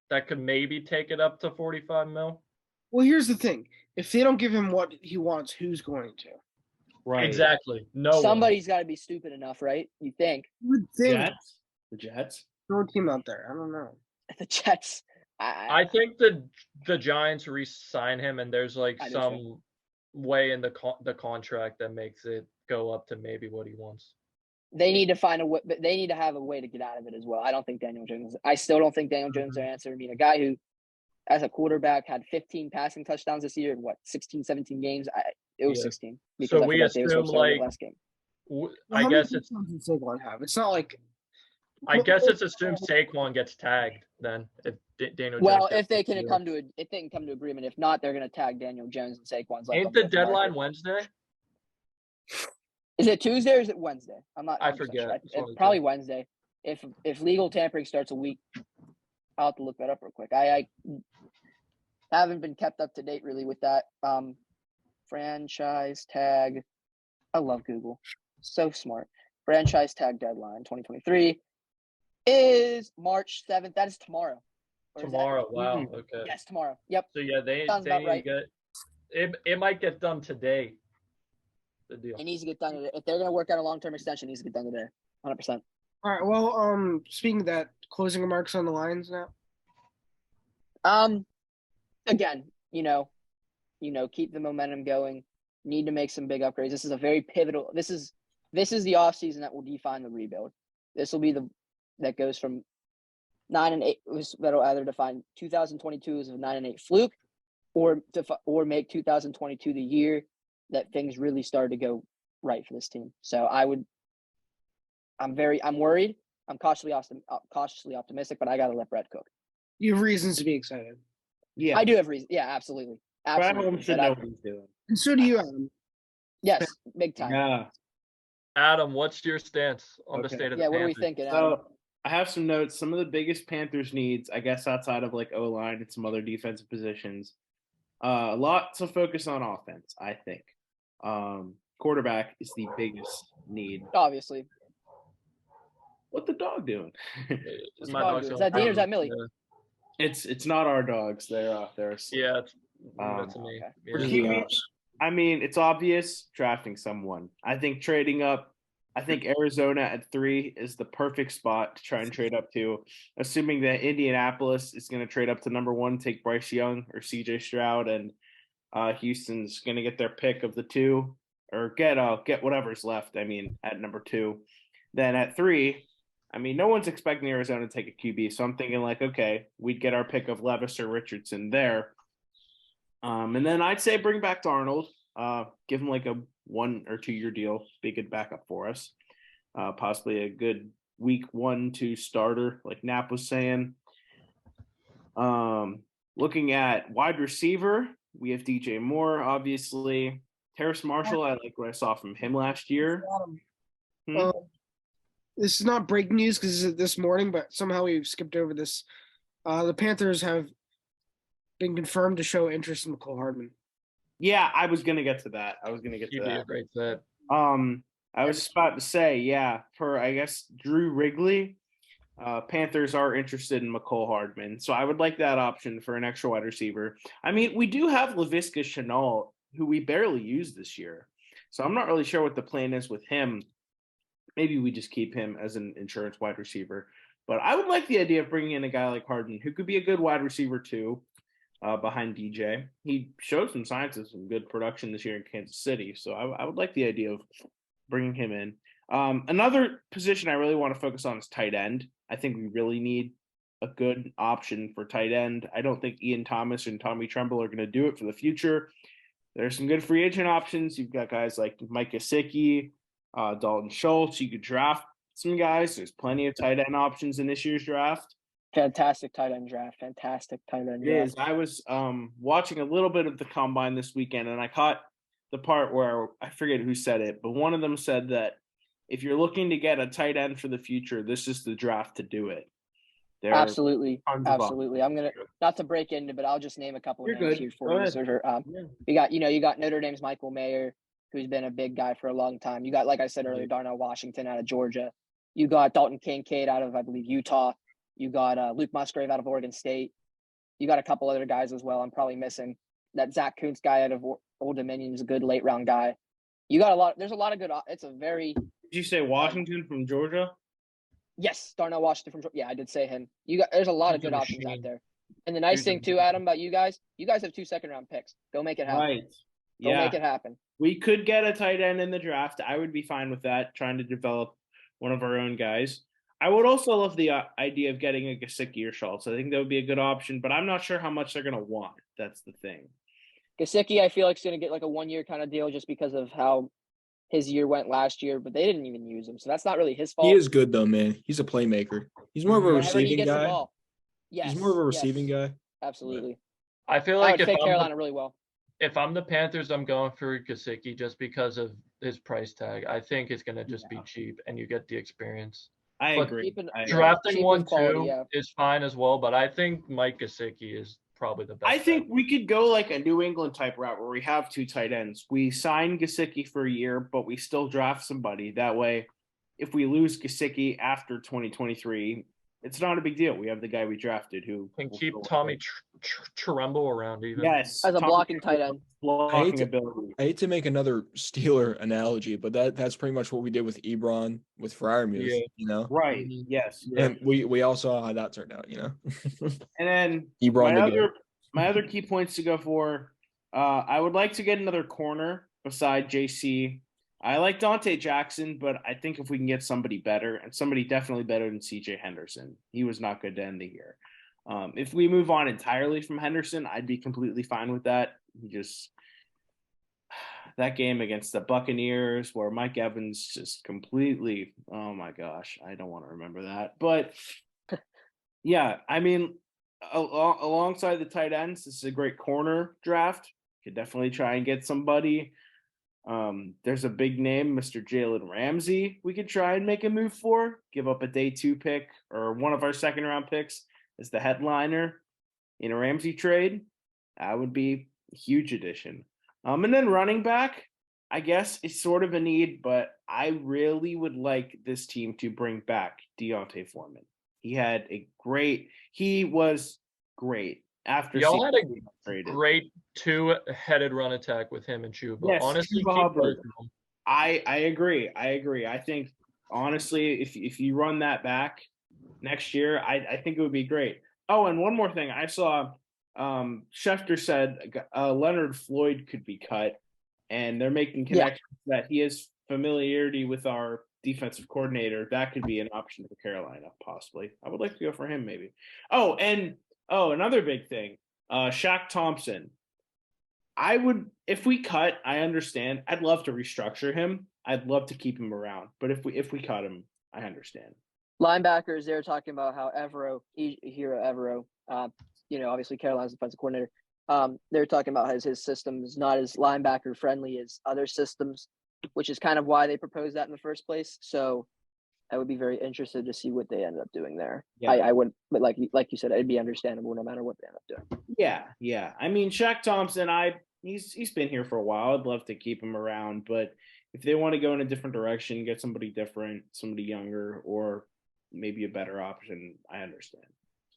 that could maybe take it up to 45 mil. Well, here's the thing: if they don't give him what he wants, who's going to? Right. Exactly. Somebody's got to be stupid enough, right? You think? You would think. The Jets. Throw a team out there. I don't know. The Jets. I think the Giants re-sign him, and there's some way in the contract that makes it go up to maybe what he wants. They need to find a way. But they need to have a way to get out of it as well. I still don't think Daniel Jones is their answer. I mean, a guy who, as a quarterback, had 15 passing touchdowns this year in 16, 17 games. It was 16. So we assume last game. I guess it's. Saquon have? It's not like. I guess it's assumed Saquon gets tagged then if Daniel Jones. Well, if they can come to agreement. If not, they're going to tag Daniel Jones and Saquon's. Ain't the deadline Wednesday? Is it Tuesday or is it Wednesday? I forget. Sure. Probably Wednesday. If legal tampering starts a week, I'll have to look that up real quick. I haven't been kept up to date really with that. Franchise tag. I love Google. So smart. Franchise tag deadline 2023 is March 7th. That is tomorrow. Tomorrow. Wow. Okay. Yes, tomorrow. Yep. So yeah, they right. It might get done today. The deal. It needs to get done today. If they're going to work out a long-term extension, it needs to get done today. 100%. All right. Well, speaking of that, closing remarks on the Lions now. Again, keep the momentum going. Need to make some big upgrades. This is a very pivotal. This is the offseason that will define the rebuild. This will be that goes from 9-8. That'll either define 2022 as a 9-8 fluke, or make 2022 the year that things really started to go right for this team. So I'm worried. I'm cautiously optimistic, but I gotta let Brett cook. You have reasons to be excited. Yeah, I do have reasons. Yeah, absolutely. Brad Holmes should know what he's doing. And so do you, Adam. Yes, big time. Yeah. Adam, what's your stance on the state of the What are we Panthers? thinking, Adam? So I have some notes. Some of the biggest Panthers needs, I guess, outside of like O-line and some other defensive positions. A lot to focus on offense, I think. Quarterback is the biggest need. Obviously. What the dog doing? Is that Dean or is that Millie? Yeah. It's not our dogs. They're asleep. Yeah, that's me. Okay. Yeah. I mean, it's obvious drafting someone. I think trading up. I think Arizona at 3 is the perfect spot to try and trade up to, assuming that Indianapolis is going to trade up to number 1, take Bryce Young or CJ Stroud, and Houston's going to get their pick of the 2 or get whatever's left. I mean, at number 2, then at 3, I mean, no one's expecting Arizona to take a QB, so I'm thinking like, okay, we'd get our pick of Levis or Richardson there, and then I'd say bring back Darnold, give him like a 1 or 2 year deal, be a good backup for us, possibly a good week 1-2 starter, like Knapp was saying. Looking at wide receiver, we have DJ Moore, obviously. Terrace Marshall, I like what I saw from him last year. This is not breaking news because it's this morning, but somehow we skipped over this. The Panthers have been confirmed to show interest in McCole Hardman. Yeah, I was gonna get to that. He'd be a great fit. I was just about to say, yeah, for I guess Drew Wrigley, Panthers are interested in McCole Hardman, so I would like that option for an extra wide receiver. I mean, we do have Laviska Shenault, who we barely used this year, so I'm not really sure what the plan is with him. Maybe we just keep him as an insurance wide receiver, but I would like the idea of bringing in a guy like Hardman, who could be a good wide receiver too. Behind DJ, he showed some signs of some good production this year in Kansas City, so I would like the idea of bringing him in. Another position I really want to focus on is tight end. I think we really need a good option for tight end. I don't think Ian Thomas and Tommy Tremble are going to do it for the future. There's some good free agent options. You've got guys like Mike Gesicki, Dalton Schultz. You could draft some guys. There's plenty of tight end options in this year's draft. Fantastic tight end draft. It is. I was watching a little bit of the combine this weekend, and I caught the part where I forget who said it, but one of them said that if you're looking to get a tight end for the future, this is the draft to do it. Absolutely. I'm gonna not to break into, but I'll just name a couple of names here for you. You got Notre Dame's Michael Mayer, who's been a big guy for a long time. You got, like I said earlier, Darnell Washington out of Georgia. You got Dalton Kincaid out of, I believe, Utah. You got Luke Musgrave out of Oregon State. You got a couple other guys as well. I'm probably missing. That Zach Kuntz guy out of Old Dominion is a good late round guy. You got a lot. There's a lot of good. It's a very. Did you say Washington from Georgia? Yes, Darnell Washington from Georgia. Yeah, I did say him. There's a lot of good options out there. And the nice thing too, Adam, about you guys have 2 second-round picks. Go make it happen. Right. Go make it happen. We could get a tight end in the draft. I would be fine with that. Trying to develop one of our own guys. I would also love the idea of getting a Gesicki or Schultz. I think that would be a good option, but I'm not sure how much they're going to want. That's the thing. Gesicki, I feel like, is going to get like a 1 year kind of deal just because of how his year went last year, but they didn't even use him. So that's not really his fault. He is good though, man. He's a playmaker. He's more of a receiving guy. Yes, he's more of a receiving guy. Absolutely. I feel like if Carolina really well. If I'm the Panthers, I'm going for Gesicki just because of his price tag. I think it's going to just be cheap, and you get the experience. I agree. Drafting 1-2 is fine as well, but I think Mike Gesicki is probably the best. I think we could go like a New England type route where we have 2 tight ends. We sign Gesicki for a year, but we still draft somebody. That way, if we lose Gesicki after 2023, It's not a big deal. We have the guy we drafted who Can will keep fill Tommy in. Trumbull around even. Yes, As a Tommy blocking tight end. blocking to- ability. I hate to make another Steeler analogy, but that's pretty much what we did with Ebron with Freiermuth, Yeah. you know. Right. Mhm. Yes. Yeah. And we all saw how that turned out, you know. And then Ebron to go. my other key points to go for, I would like to get another corner beside JC. I like Dante Jackson, but I think if we can get somebody better and somebody definitely better than CJ Henderson, he was not good to end the year. If we move on entirely from Henderson, I'd be completely fine with that. That game against the Buccaneers where Mike Evans just completely, oh my gosh, I don't want to remember that. But yeah, I mean, alongside the tight ends, this is a great corner draft. Could definitely try and get somebody. There's a big name, Mr. Jalen Ramsey, we could try and make a move for, give up a day 2 pick or one of our second round picks as the headliner in a Ramsey trade. That would be a huge addition. And then running back, I guess it's sort of a need, but I really would like this team to bring back Deontay Foreman. He was great after Y'all had a traded. great 2-headed run attack with him and Chuba. Yes, Honestly, Chuba keep Hubbard. both of them. I agree. I think honestly, if you run that back next year, I think it would be great. Oh, and one more thing, I saw Schefter said Leonard Floyd could be cut, and they're making connections that he has familiarity with our defensive coordinator. That could be an option for Carolina, possibly. I would like to go for him, maybe. Oh, and another big thing, Shaq Thompson. I would, if we cut, I understand. I'd love to restructure him. I'd love to keep him around. But if we cut him, I understand. Linebackers, they're talking about how Evero, obviously Carolina's defensive coordinator. They're talking about his system is not as linebacker friendly as other systems, which is kind of why they proposed that in the first place. So I would be very interested to see what they ended up doing there. Yeah. I would, but like you said, it'd be understandable no matter what they end up doing. Yeah. I mean, Shaq Thompson, he's been here for a while. I'd love to keep him around, but if they want to go in a different direction, get somebody different, somebody younger, or maybe a better option, I understand.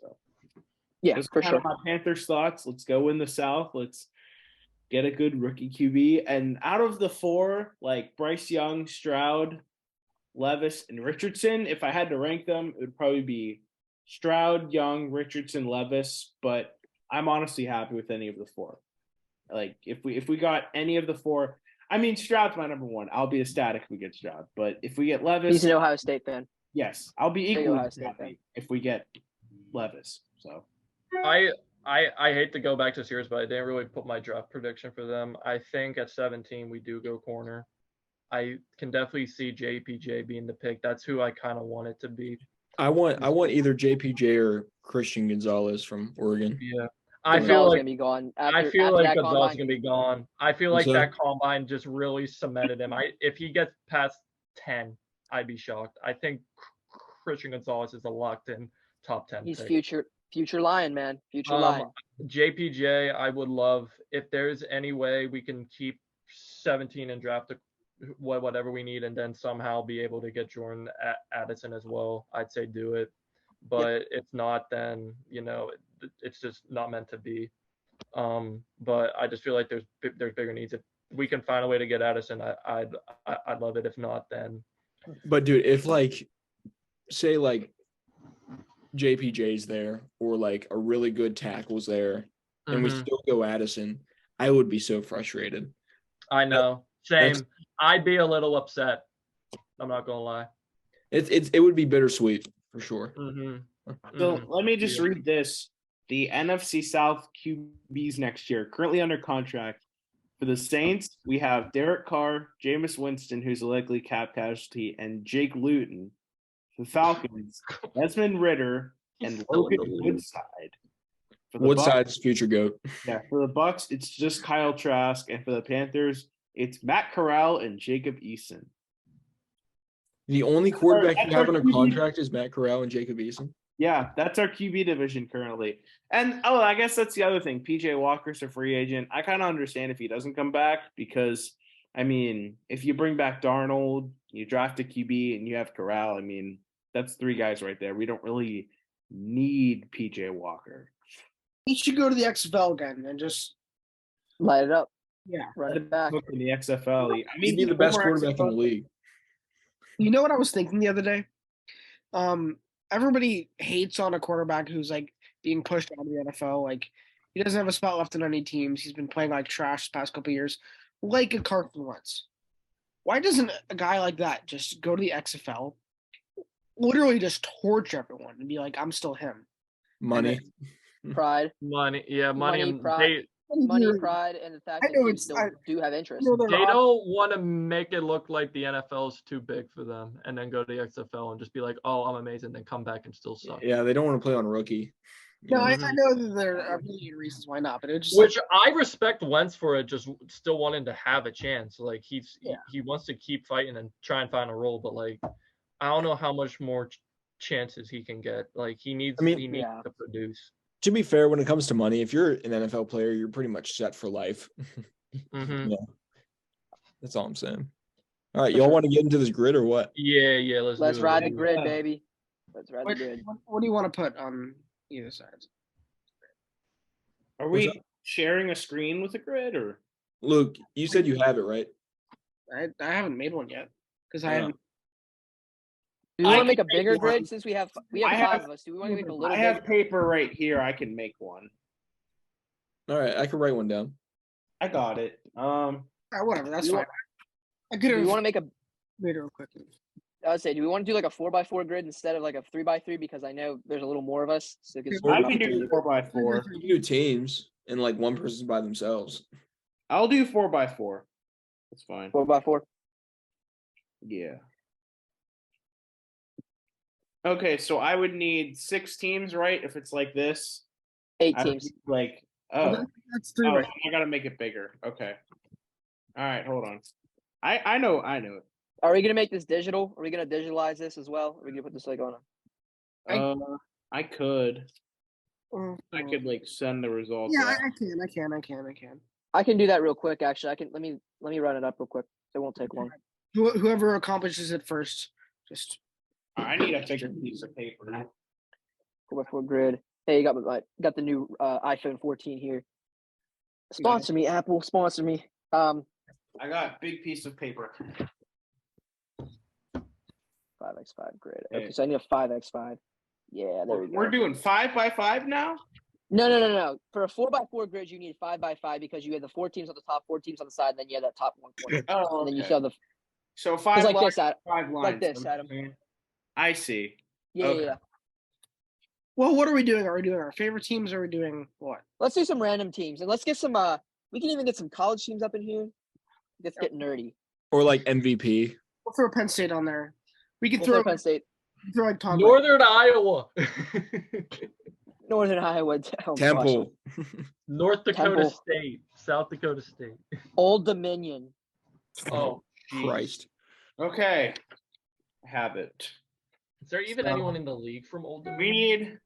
So yeah, those for kind sure. of my Panthers thoughts. Let's go in the South. Let's get a good rookie QB. And out of the 4, like Bryce Young, Stroud, Levis, and Richardson, if I had to rank them, it would probably be Stroud, Young, Richardson, Levis. But I'm honestly happy with any of the 4. Like if we got any of the 4, I mean Stroud's my number 1. I'll be ecstatic if we get Stroud. But if we get Levis, He's an Ohio State fan. Yes, I'll be equally Ohio State fan. happy if we get Levis. So I hate to go back to Sears, but I didn't really put my draft prediction for them. I think at 17 we do go corner. I can definitely see JPJ being the pick. That's who I kind of want it to be. I want either JPJ or Christian Gonzalez from Oregon. Yeah. I feel like gonna be gone. I feel like Gonzalez gonna be gone. I feel like that combine just really cemented him. If he gets past 10, I'd be shocked. I think Christian Gonzalez is a locked-in top 10. He's pick. future Lion, man. Future Lion. JPJ, I would love if there's any way we can keep 17 and draft whatever we need, and then somehow be able to get Jordan Addison as well. I'd say do it, but if not, then it's just not meant to be. But I just feel like there's bigger needs. If we can find a way to get Addison, I'd love it. If not, then. But dude, if say JPJ's there or like a really good tackle's there, and we still go Addison, I would be so frustrated. I know. Same. I'd be a little upset. I'm not gonna lie. It would be bittersweet for sure. So let me just read this. The NFC South QBs next year, currently under contract. For the Saints, we have Derek Carr, Jameis Winston, who's a likely cap casualty, and Jake Luton. For the Falcons, Desmond Ritter and Logan Woodside. Woodside's future GOAT. Yeah, for the Bucks, it's just Kyle Trask, and for the Panthers, it's Matt Corral and Jacob Eason. The only quarterback you have under contract is Matt Corral and Jacob Eason. Yeah, that's our QB division currently. And, I guess that's the other thing. PJ Walker's a free agent. I kind of understand if he doesn't come back because, I mean, if you bring back Darnold, you draft a QB, and you have Corral, I mean, That's 3 guys right there. We don't really need PJ Walker. He should go to the XFL again and just Light it up. yeah. Run it back. Look in the XFL. I He'd mean, be the best former quarterback in the XFL league. You know what I was thinking the other day? Everybody hates on a quarterback who's like being pushed out of the NFL. Like he doesn't have a spot left on any teams. He's been playing like trash the past couple of years, like a Carson Wentz. Why doesn't a guy like that just go to the XFL, literally just torch everyone and be like, "I'm still him"? Money. Pride. Money, yeah, money, and pride. Money, pride, and the fact that you still do have interest. They don't want to make it look like the NFL is too big for them, and then go to the XFL and just be like, "Oh, I'm amazing," then come back and still suck. Yeah, they don't want to play on rookie. No, I know that there are a million reasons why not, but it just which I respect Wentz for it, just still wanting to have a chance. Like he wants to keep fighting and try and find a role, but like I don't know how much more chances he can get. Like he needs to produce. To be fair, when it comes to money, if you're an NFL player, you're pretty much set for life. Yeah, that's all I'm saying. All right, y'all want to get into this grid or what? Yeah. Let's ride the grid, baby. Let's ride the grid. What do you want to put on either side? Are we sharing a screen with a grid or? Luke, you said you have it, right? I haven't made one yet because I haven't. Do we want to make a bigger grid since we have 5 of us? Do we want to make a little? I have paper right here. I can make one. All right, I can write one down. I got it. Whatever, that's fine. Do we want to make a made it real quick? I would say, do we want to do like a 4x4 grid instead of like a 3x3? Because I know there's a little more of us. So I can do 4x4. You can do teams and like one person's by themselves. I'll do 4x4. That's fine. 4x4. Yeah. Okay, so I would need 6 teams, right? If it's like this. 8 teams. Like, that's 3. I gotta make it bigger. Okay. All right, hold on. I know it. Are we gonna make this digital? Are we gonna digitalize this as well? Are we gonna put this like on I could. I could like send the results. Yeah, I can. I can do that real quick. Actually, let me run it up real quick. It won't take long. Whoever accomplishes it first, just. I need a bigger piece of paper. 4x4 grid. Hey, you got the new iPhone 14 here. Sponsor me, Apple. Sponsor me. I got a big piece of paper. 5x5 grid. Okay, so I need a 5x5. Yeah, there we go. We're doing 5x5 now? No. For a 4x4 grid, you need 5x5 because you have the 4 teams on the top, 4 teams on the side, and then you have that top 1 corner. Oh, and then you still have the. So 5 like lines, this, Adam. 5 lines. Like this, Adam. I see. Yeah, Okay. yeah. Well, what are we doing? Are we doing our favorite teams? Or are we doing what? Let's do some random teams, and let's get some. We can even get some college teams up in here. Let's get nerdy. Or like MVP. We'll throw Penn State on there. We can We'll throw Penn State. Throw like Tom Northern Iowa. Northern Iowa. Oh, Temple. North Dakota Temple. State. South Dakota State. Old Dominion. Oh, Christ. Okay. Have it. Is there even anyone in the league from Old Dominion? We need.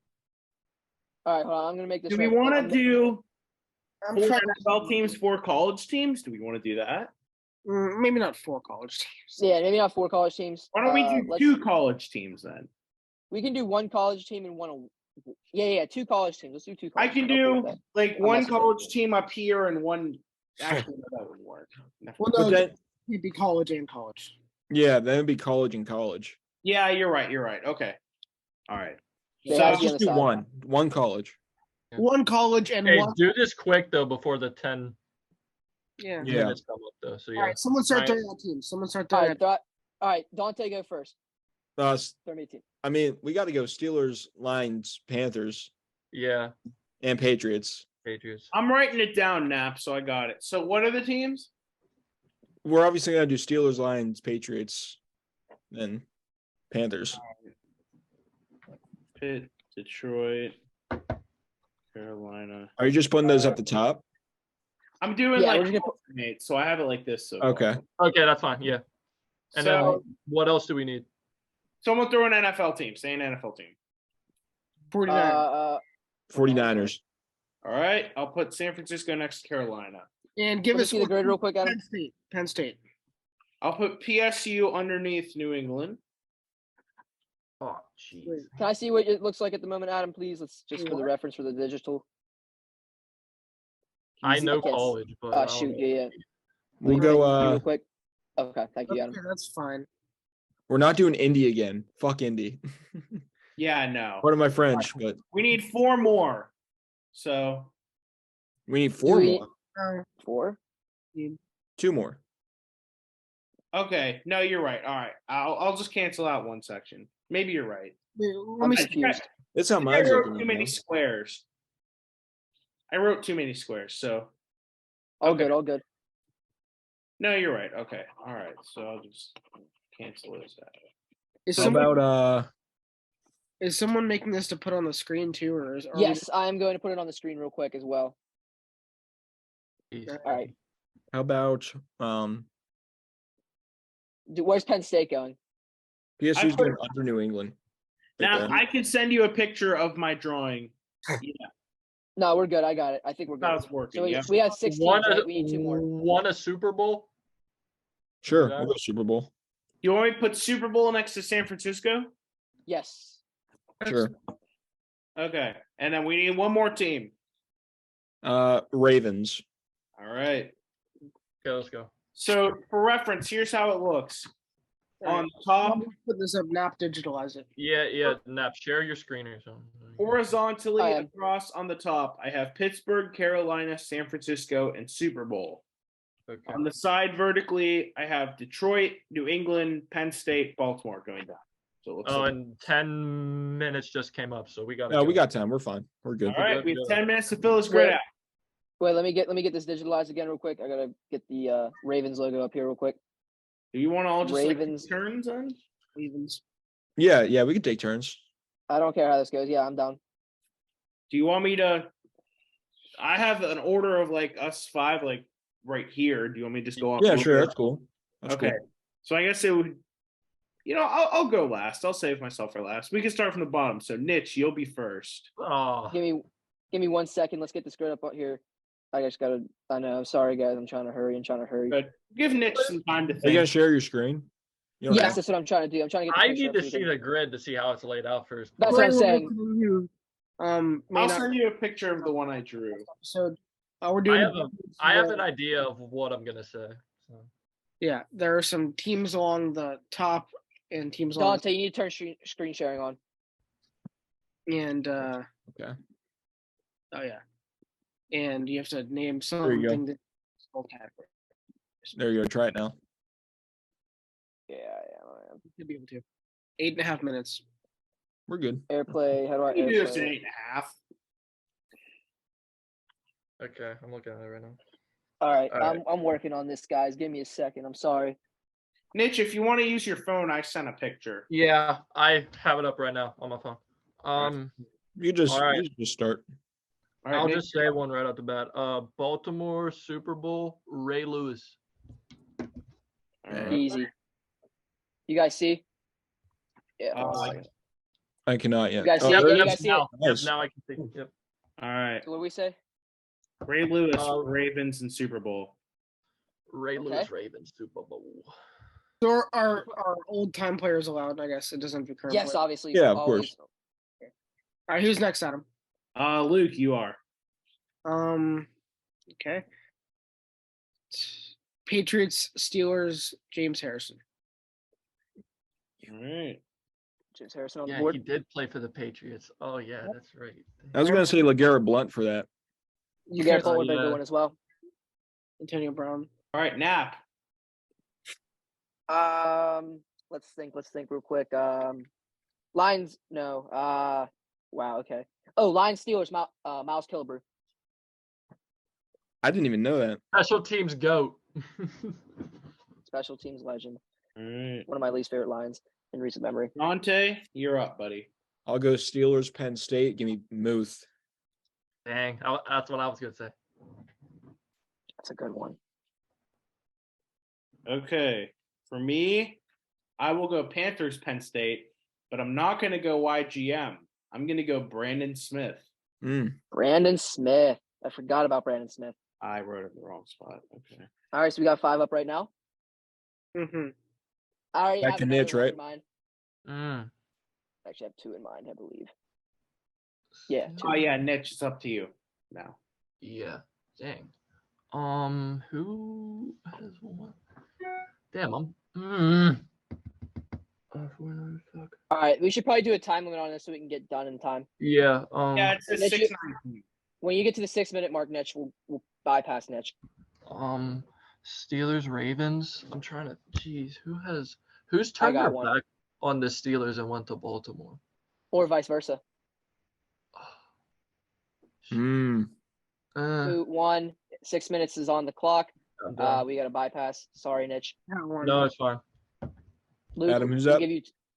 All right, hold on. I'm gonna make this. Do we want to do 4 trying NFL teams, 4 college teams? Do we want to do that? Maybe not 4 college teams. Yeah, maybe not 4 college teams. Why don't we do 2 college teams then? We can do 1 college team and 1. Yeah, 2 college teams. Let's do 2 college I can teams. do like 1 college team up here and 1. Actually, that wouldn't work. Well, no, it'd be college and college. Yeah, then it'd be college and college. Yeah, you're right. Okay. All right. They So have Just do one college. 1 college and Hey, 1. do this quick though before the 10 Yeah. minutes come up though. So yeah. All right, someone start throwing out teams. All right, Dante, go first. Throw me a team. I mean, we got to go Steelers, Lions, Panthers, Yeah. and Patriots. Patriots. I'm writing it down, Nap, so I got it. So what are the teams? We're obviously going to do Steelers, Lions, Patriots, and Panthers. Pitt, Detroit, Carolina. Are you just putting those at the top? I'm doing Yeah, like we're gonna alternate, so I have it like this. So Okay. Okay, that's fine. Yeah. And So- then what else do we need? someone throw an NFL team. Say an NFL team. 49. 49ers. All right. I'll put San Francisco next to Carolina. And give Let me us see the grid real quick, Adam. Penn State. I'll put PSU underneath New England. Oh, jeez. Can I see what it looks like at the moment, Adam? Please, let's just for the reference for the digital. I know can't s- college, but Oh I don't shoot, know. yeah. We'll Can you go. real quick. Okay, thank you, Adam. Okay, that's fine. We're not doing Indy again. Fuck Indy. Yeah, no. One of my French, but We need 4 more. So we need 4 we- more. 4. 2 more. okay, no, you're right. All right, I'll just cancel out one section. Maybe you're right. Let I'm me confused. That's how I mine's wrote looking too right many now. squares. I wrote too many squares. So All Okay. good, all good. no, you're right. Okay, all right. So I'll just cancel this out. Is How someone, about is someone making this to put on the screen too, or is? Are we- Yes, I am going to put it on the screen real quick as well. Jeez. All right. how about Where's Penn State going? PSU's put- going under New England. Right Now there. I can send you a picture of my drawing. Yeah, No, we're good. I got it. I think we're good. that's working. So Yeah. we have 6 Won teams, a, right? We need 2 more. won a Super Bowl. Sure, Yeah. we'll go Super Bowl. You want me to put Super Bowl next to San Francisco? Yes. Sure. Okay, and then we need one more team. Ravens. All right. Okay, let's go. So for reference, here's how it looks. All On right. the top, I'll put this up. Nap digitalize it. Yeah, Nap, share your screen or something. horizontally I am. across on the top, I have Pittsburgh, Carolina, San Francisco, and Super Bowl. Okay. On the side vertically, I have Detroit, New England, Penn State, Baltimore going down. So it looks Oh, like, and 10 minutes just came up, so we got. No, we got time. We're fine. We're good. all right, we have Good. 10 minutes to fill this grid Wait. out. Wait, let me get this digitalized again real quick. I gotta get the Ravens logo up here real quick. Do you want to all just Ravens. like take turns on? Ravens. Yeah, we can take turns. I don't care how this goes. Yeah, I'm down. Do you want me to? I have an order of like us 5, like right here. Do you want me to just go off? Yeah, the sure. order? That's cool. That's Okay. cool. So I guess it would. I'll go last. I'll save myself for last. We can start from the bottom. So Nitch, you'll be first. Oh, Give me 1 second. Let's get this grid up here. I just gotta. I know. I'm sorry, guys. I'm trying to hurry. Good. Give Nitch some time to Are you gonna think. share your screen? You don't Yes, have- that's what I'm trying to do. I'm trying to get. The I picture need up to so we see can- the grid to see how it's laid out first. That's what I'm Right, saying. may I'll not- send you a picture of the one I drew. So, we're doing. I have an idea of what I'm gonna say. So. Yeah, there are some teams along the top and teams along. Dante, you need to turn screen sharing on. And Okay. oh yeah, and you have to name you go. something that full category. There you go. Try it now. Yeah, You should be able to. 8.5 minutes. We're good. Airplay. How do I You can do this in airplay? 8.5. Okay, I'm looking at it right now. All right, All right. I'm working on this, guys. Give me a second. I'm sorry. Nitch, if you want to use your phone, I sent a picture. Yeah, I have it up right now on my phone. You just All right. you just start. All right, I'll Nitch, just say one right off the bat. Baltimore Super Bowl, Ray Lewis. all right. Easy. You guys see? Yeah. I cannot yet. You guys see there it? Yeah, it you is. guys see now, it? yep, Nice. now I can see. Yep. All right. So what do we say? Ray Lewis, Uh, Ravens, and Super Bowl. Ray Okay. Lewis Ravens Super Bowl. So are old time players allowed? I guess it doesn't have to be current. Yes, players. obviously. Yeah, of always. All right, who's next, Adam? Luke, you are. Okay. Patriots, Steelers, James Harrison. All right. James Harrison on the Yeah, board. he did play for the Patriots. Oh yeah, that's right. I was gonna say LeGarrette Blunt for that. You Garrett guys, Blunt would have been a yeah. good one as well. Antonio Brown. All right, Nap. Let's think real quick. Lions, no. Wow, okay. Oh, Lions, Steelers, Miles Killebrew. I didn't even know that. Special teams goat. Special teams legend. All right. One of my least favorite lines in recent memory. Dante, you're up, buddy. I'll go Steelers, Penn State. Give me Muth. Dang, that's what I was gonna say. That's a good one. Okay. For me, I will go Panthers, Penn State, but I'm not going to go YGM. I'm going to go Brandon Smith. Brandon Smith. I forgot about Brandon Smith. I wrote it in the wrong spot. Okay. All right, so we got 5 up right now. Mm-hmm. I already Back have to another Nitch, one right? in mind. actually have 2 in mind, I believe. Yeah. 2. Oh yeah, Niche, it's up to you now. Yeah. Dang. Who has one? Damn, fuck. All right, we should probably do a time limit on this so we can get done in time. Yeah. Yeah, it's a Niche, 6-9. when you get to the 6-minute mark, Niche, we'll bypass Niche. Steelers Ravens. I'm trying to. Jeez, who's turned their back on the Steelers and went to Baltimore, or vice versa? Hmm. Who won? 6 minutes is on the clock. We got to bypass. Sorry, Niche. No, it's fine. Luke, Adam, who's up?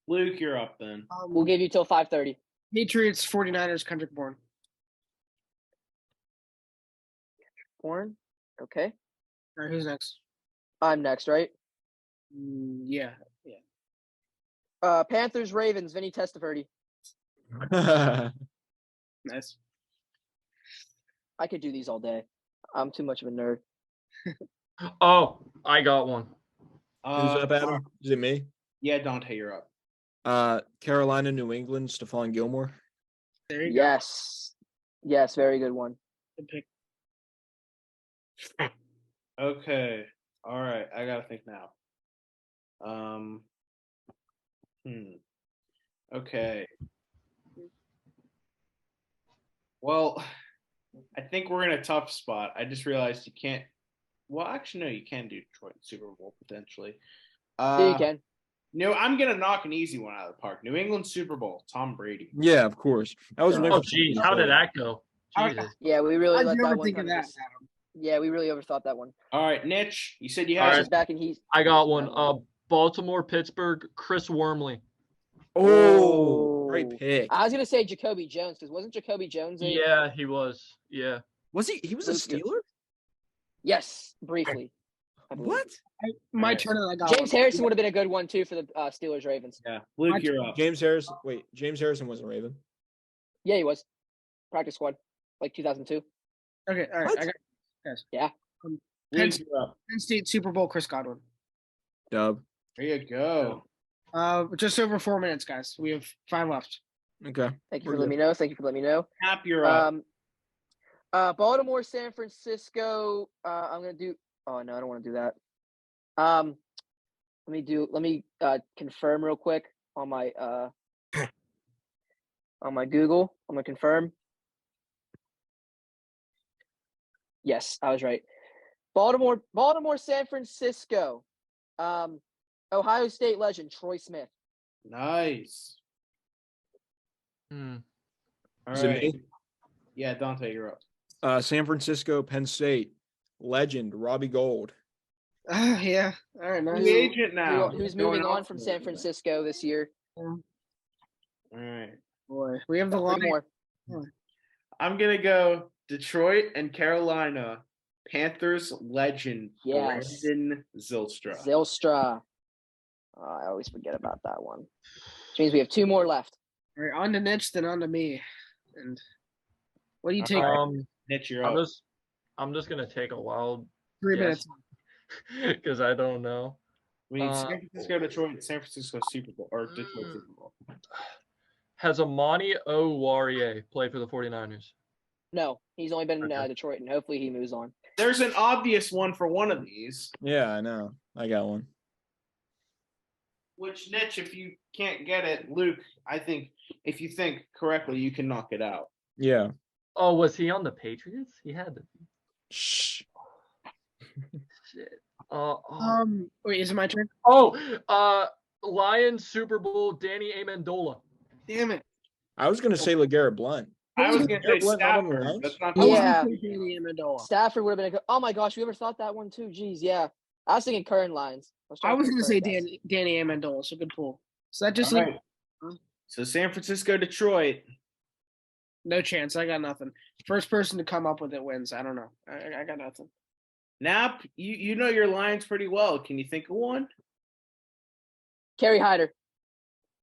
Luke, you're up then. We'll give you till 5:30. Patriots, 49ers, Kendrick Bourne. Bourne. Okay. All right, who's next? I'm next, right? Yeah. Panthers, Ravens, Vinny Testaverde. Nice. I could do these all day. I'm too much of a nerd. Oh, I got one. Who's up, Adam? Is it me? Yeah, Dante, you're up. Carolina, New England, Stephon Gilmore. There you Yes. Yes, very good one. go. Good pick. Okay. All right. I gotta think now. Okay. Well, I think we're in a tough spot. I just realized you can't. Well, actually, no, you can do Detroit Super Bowl potentially. Yeah, you can. No, I'm gonna knock an easy one out of the park. New England Super Bowl, Tom Brady. Yeah, of course. I was. Oh, geez, how did that go? Jesus. Yeah, we really How'd let you that ever one think of kinda that, just- Adam? Yeah, we really overthought that one. All right, Niche, you said you All had. right. He's back and he's. I got one. Baltimore, Pittsburgh, Chris Wormley. Oh, great pick. I was gonna say Jacoby Jones because wasn't Jacoby Jones? Yeah, he was. Yeah. Was he? He was a Steeler? Yes, briefly. I believe. What? My Right. turn. I got James one. Harrison would have been a good one too for the Steelers Ravens. Yeah, Luke, you're up. James Harrison. Wait, James Harrison wasn't Raven. Yeah, he was. Practice squad, like 2002. Okay, all right. What? I got guys. Yeah. Luke, you're up. Penn State Super Bowl, Chris Godwin. Dub. There you go. Just over 4 minutes, guys. We have 5 left. Okay. Thank you We're for letting me know. Thank you for letting me know. Hap, you're up. Baltimore, San Francisco. I'm gonna do. Oh no, I don't want to do that. Let me confirm real quick on my Google. I'm gonna confirm. Yes, I was right. Baltimore, San Francisco. Ohio State legend Troy Smith. Nice. Hmm. All Is it right. me? Yeah, Dante, you're up. San Francisco, Penn State, legend Robbie Gold. Yeah. All right. Free Nice. agent now. Who's Going moving on off from the San line. Francisco this year? All right. Boy, we have the Three line. more. I'm gonna go Detroit and Carolina. Panthers legend Yes. Brandon Zylstra. Zylstra. I always forget about that one. Which means we have 2 more left. All right, on to Niche, then on to me. And what do you take? Niche, you're I'm up. just gonna take a wild 3 guess minutes. because I don't know. We need San Francisco, Detroit, San Francisco Super Bowl or Detroit Super Bowl. Has Amani Oruwariye played for the 49ers? No, he's only been in Okay. Detroit, and hopefully he moves on. There's an obvious one for one of these. Yeah, I know. I got one. Which Niche, if you can't get it, Luke, I think if you think correctly, you can knock it out. Yeah. Oh, was he on the Patriots? He had to be. Shh. Shit. Wait, is it my turn? Lions Super Bowl, Danny Amendola. Damn it. I was gonna say LeGarrette Blunt. I was gonna say What, not on the Stafford. Lions? That's not I was Yeah. gonna say Danny Amendola. Stafford would have been a good. Oh my gosh, we ever thought that one too? Jeez, yeah. I was thinking current lines. I was trying gonna to say think current guys. Danny Amendola. So good pull. So that just All leaves right. So San Francisco, Detroit. no chance. I got nothing. First person to come up with it wins. I don't know. I got nothing. Nap, you know your lines pretty well. Can you think of one? Kerry Hyder,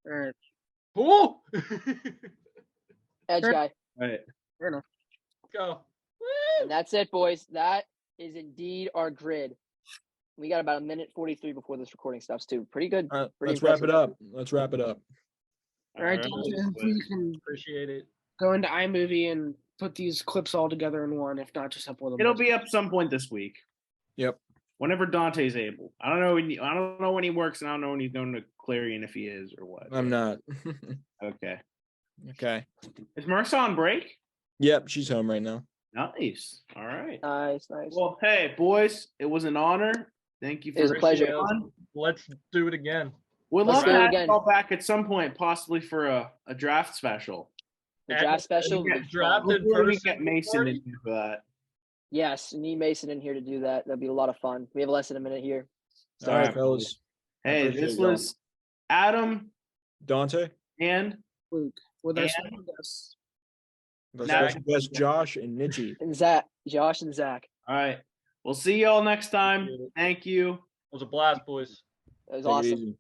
All right. Oh, edge Sure. guy. All right. Fair enough. go. And that's it, boys. That is indeed our grid. We got about 1:43 before this recording stops too. Pretty good. Pretty Let's wrap it impressive. up. Let's wrap it up. All right, All Dante, right. hopefully you can Appreciate it. go into iMovie and put these clips all together in one. If not, just upload them. It'll be up some point this week. Yep. Whenever Dante's able. I don't know when he works, and I don't know when he's going to Clarion if he is or what. I'm not. Okay. Okay. Is Marissa on break? Yep, she's home right now. Nice. All right. Nice. Well, hey, boys, it was an honor. Thank you for It was a pleasure. on. Let's do it again. We'd Let's love do to it have again. you all back at some point, possibly for a draft special. The draft special. Yeah, would be draft fun. it. Hopefully we person get Mason party? into that. Yes, need Mason in here to do that. That'd be a lot of fun. We have less than a minute here. All right, right, fellas. I Hey, appreciate this y'all. was Adam Dante. and Luke with our And- special guests. Our Now- special guest Josh and Nietzsche. And Zach, Josh and Zach. all right. We'll see y'all next time. Appreciate it. Thank you. It was a blast, boys. That was Take it awesome. easy.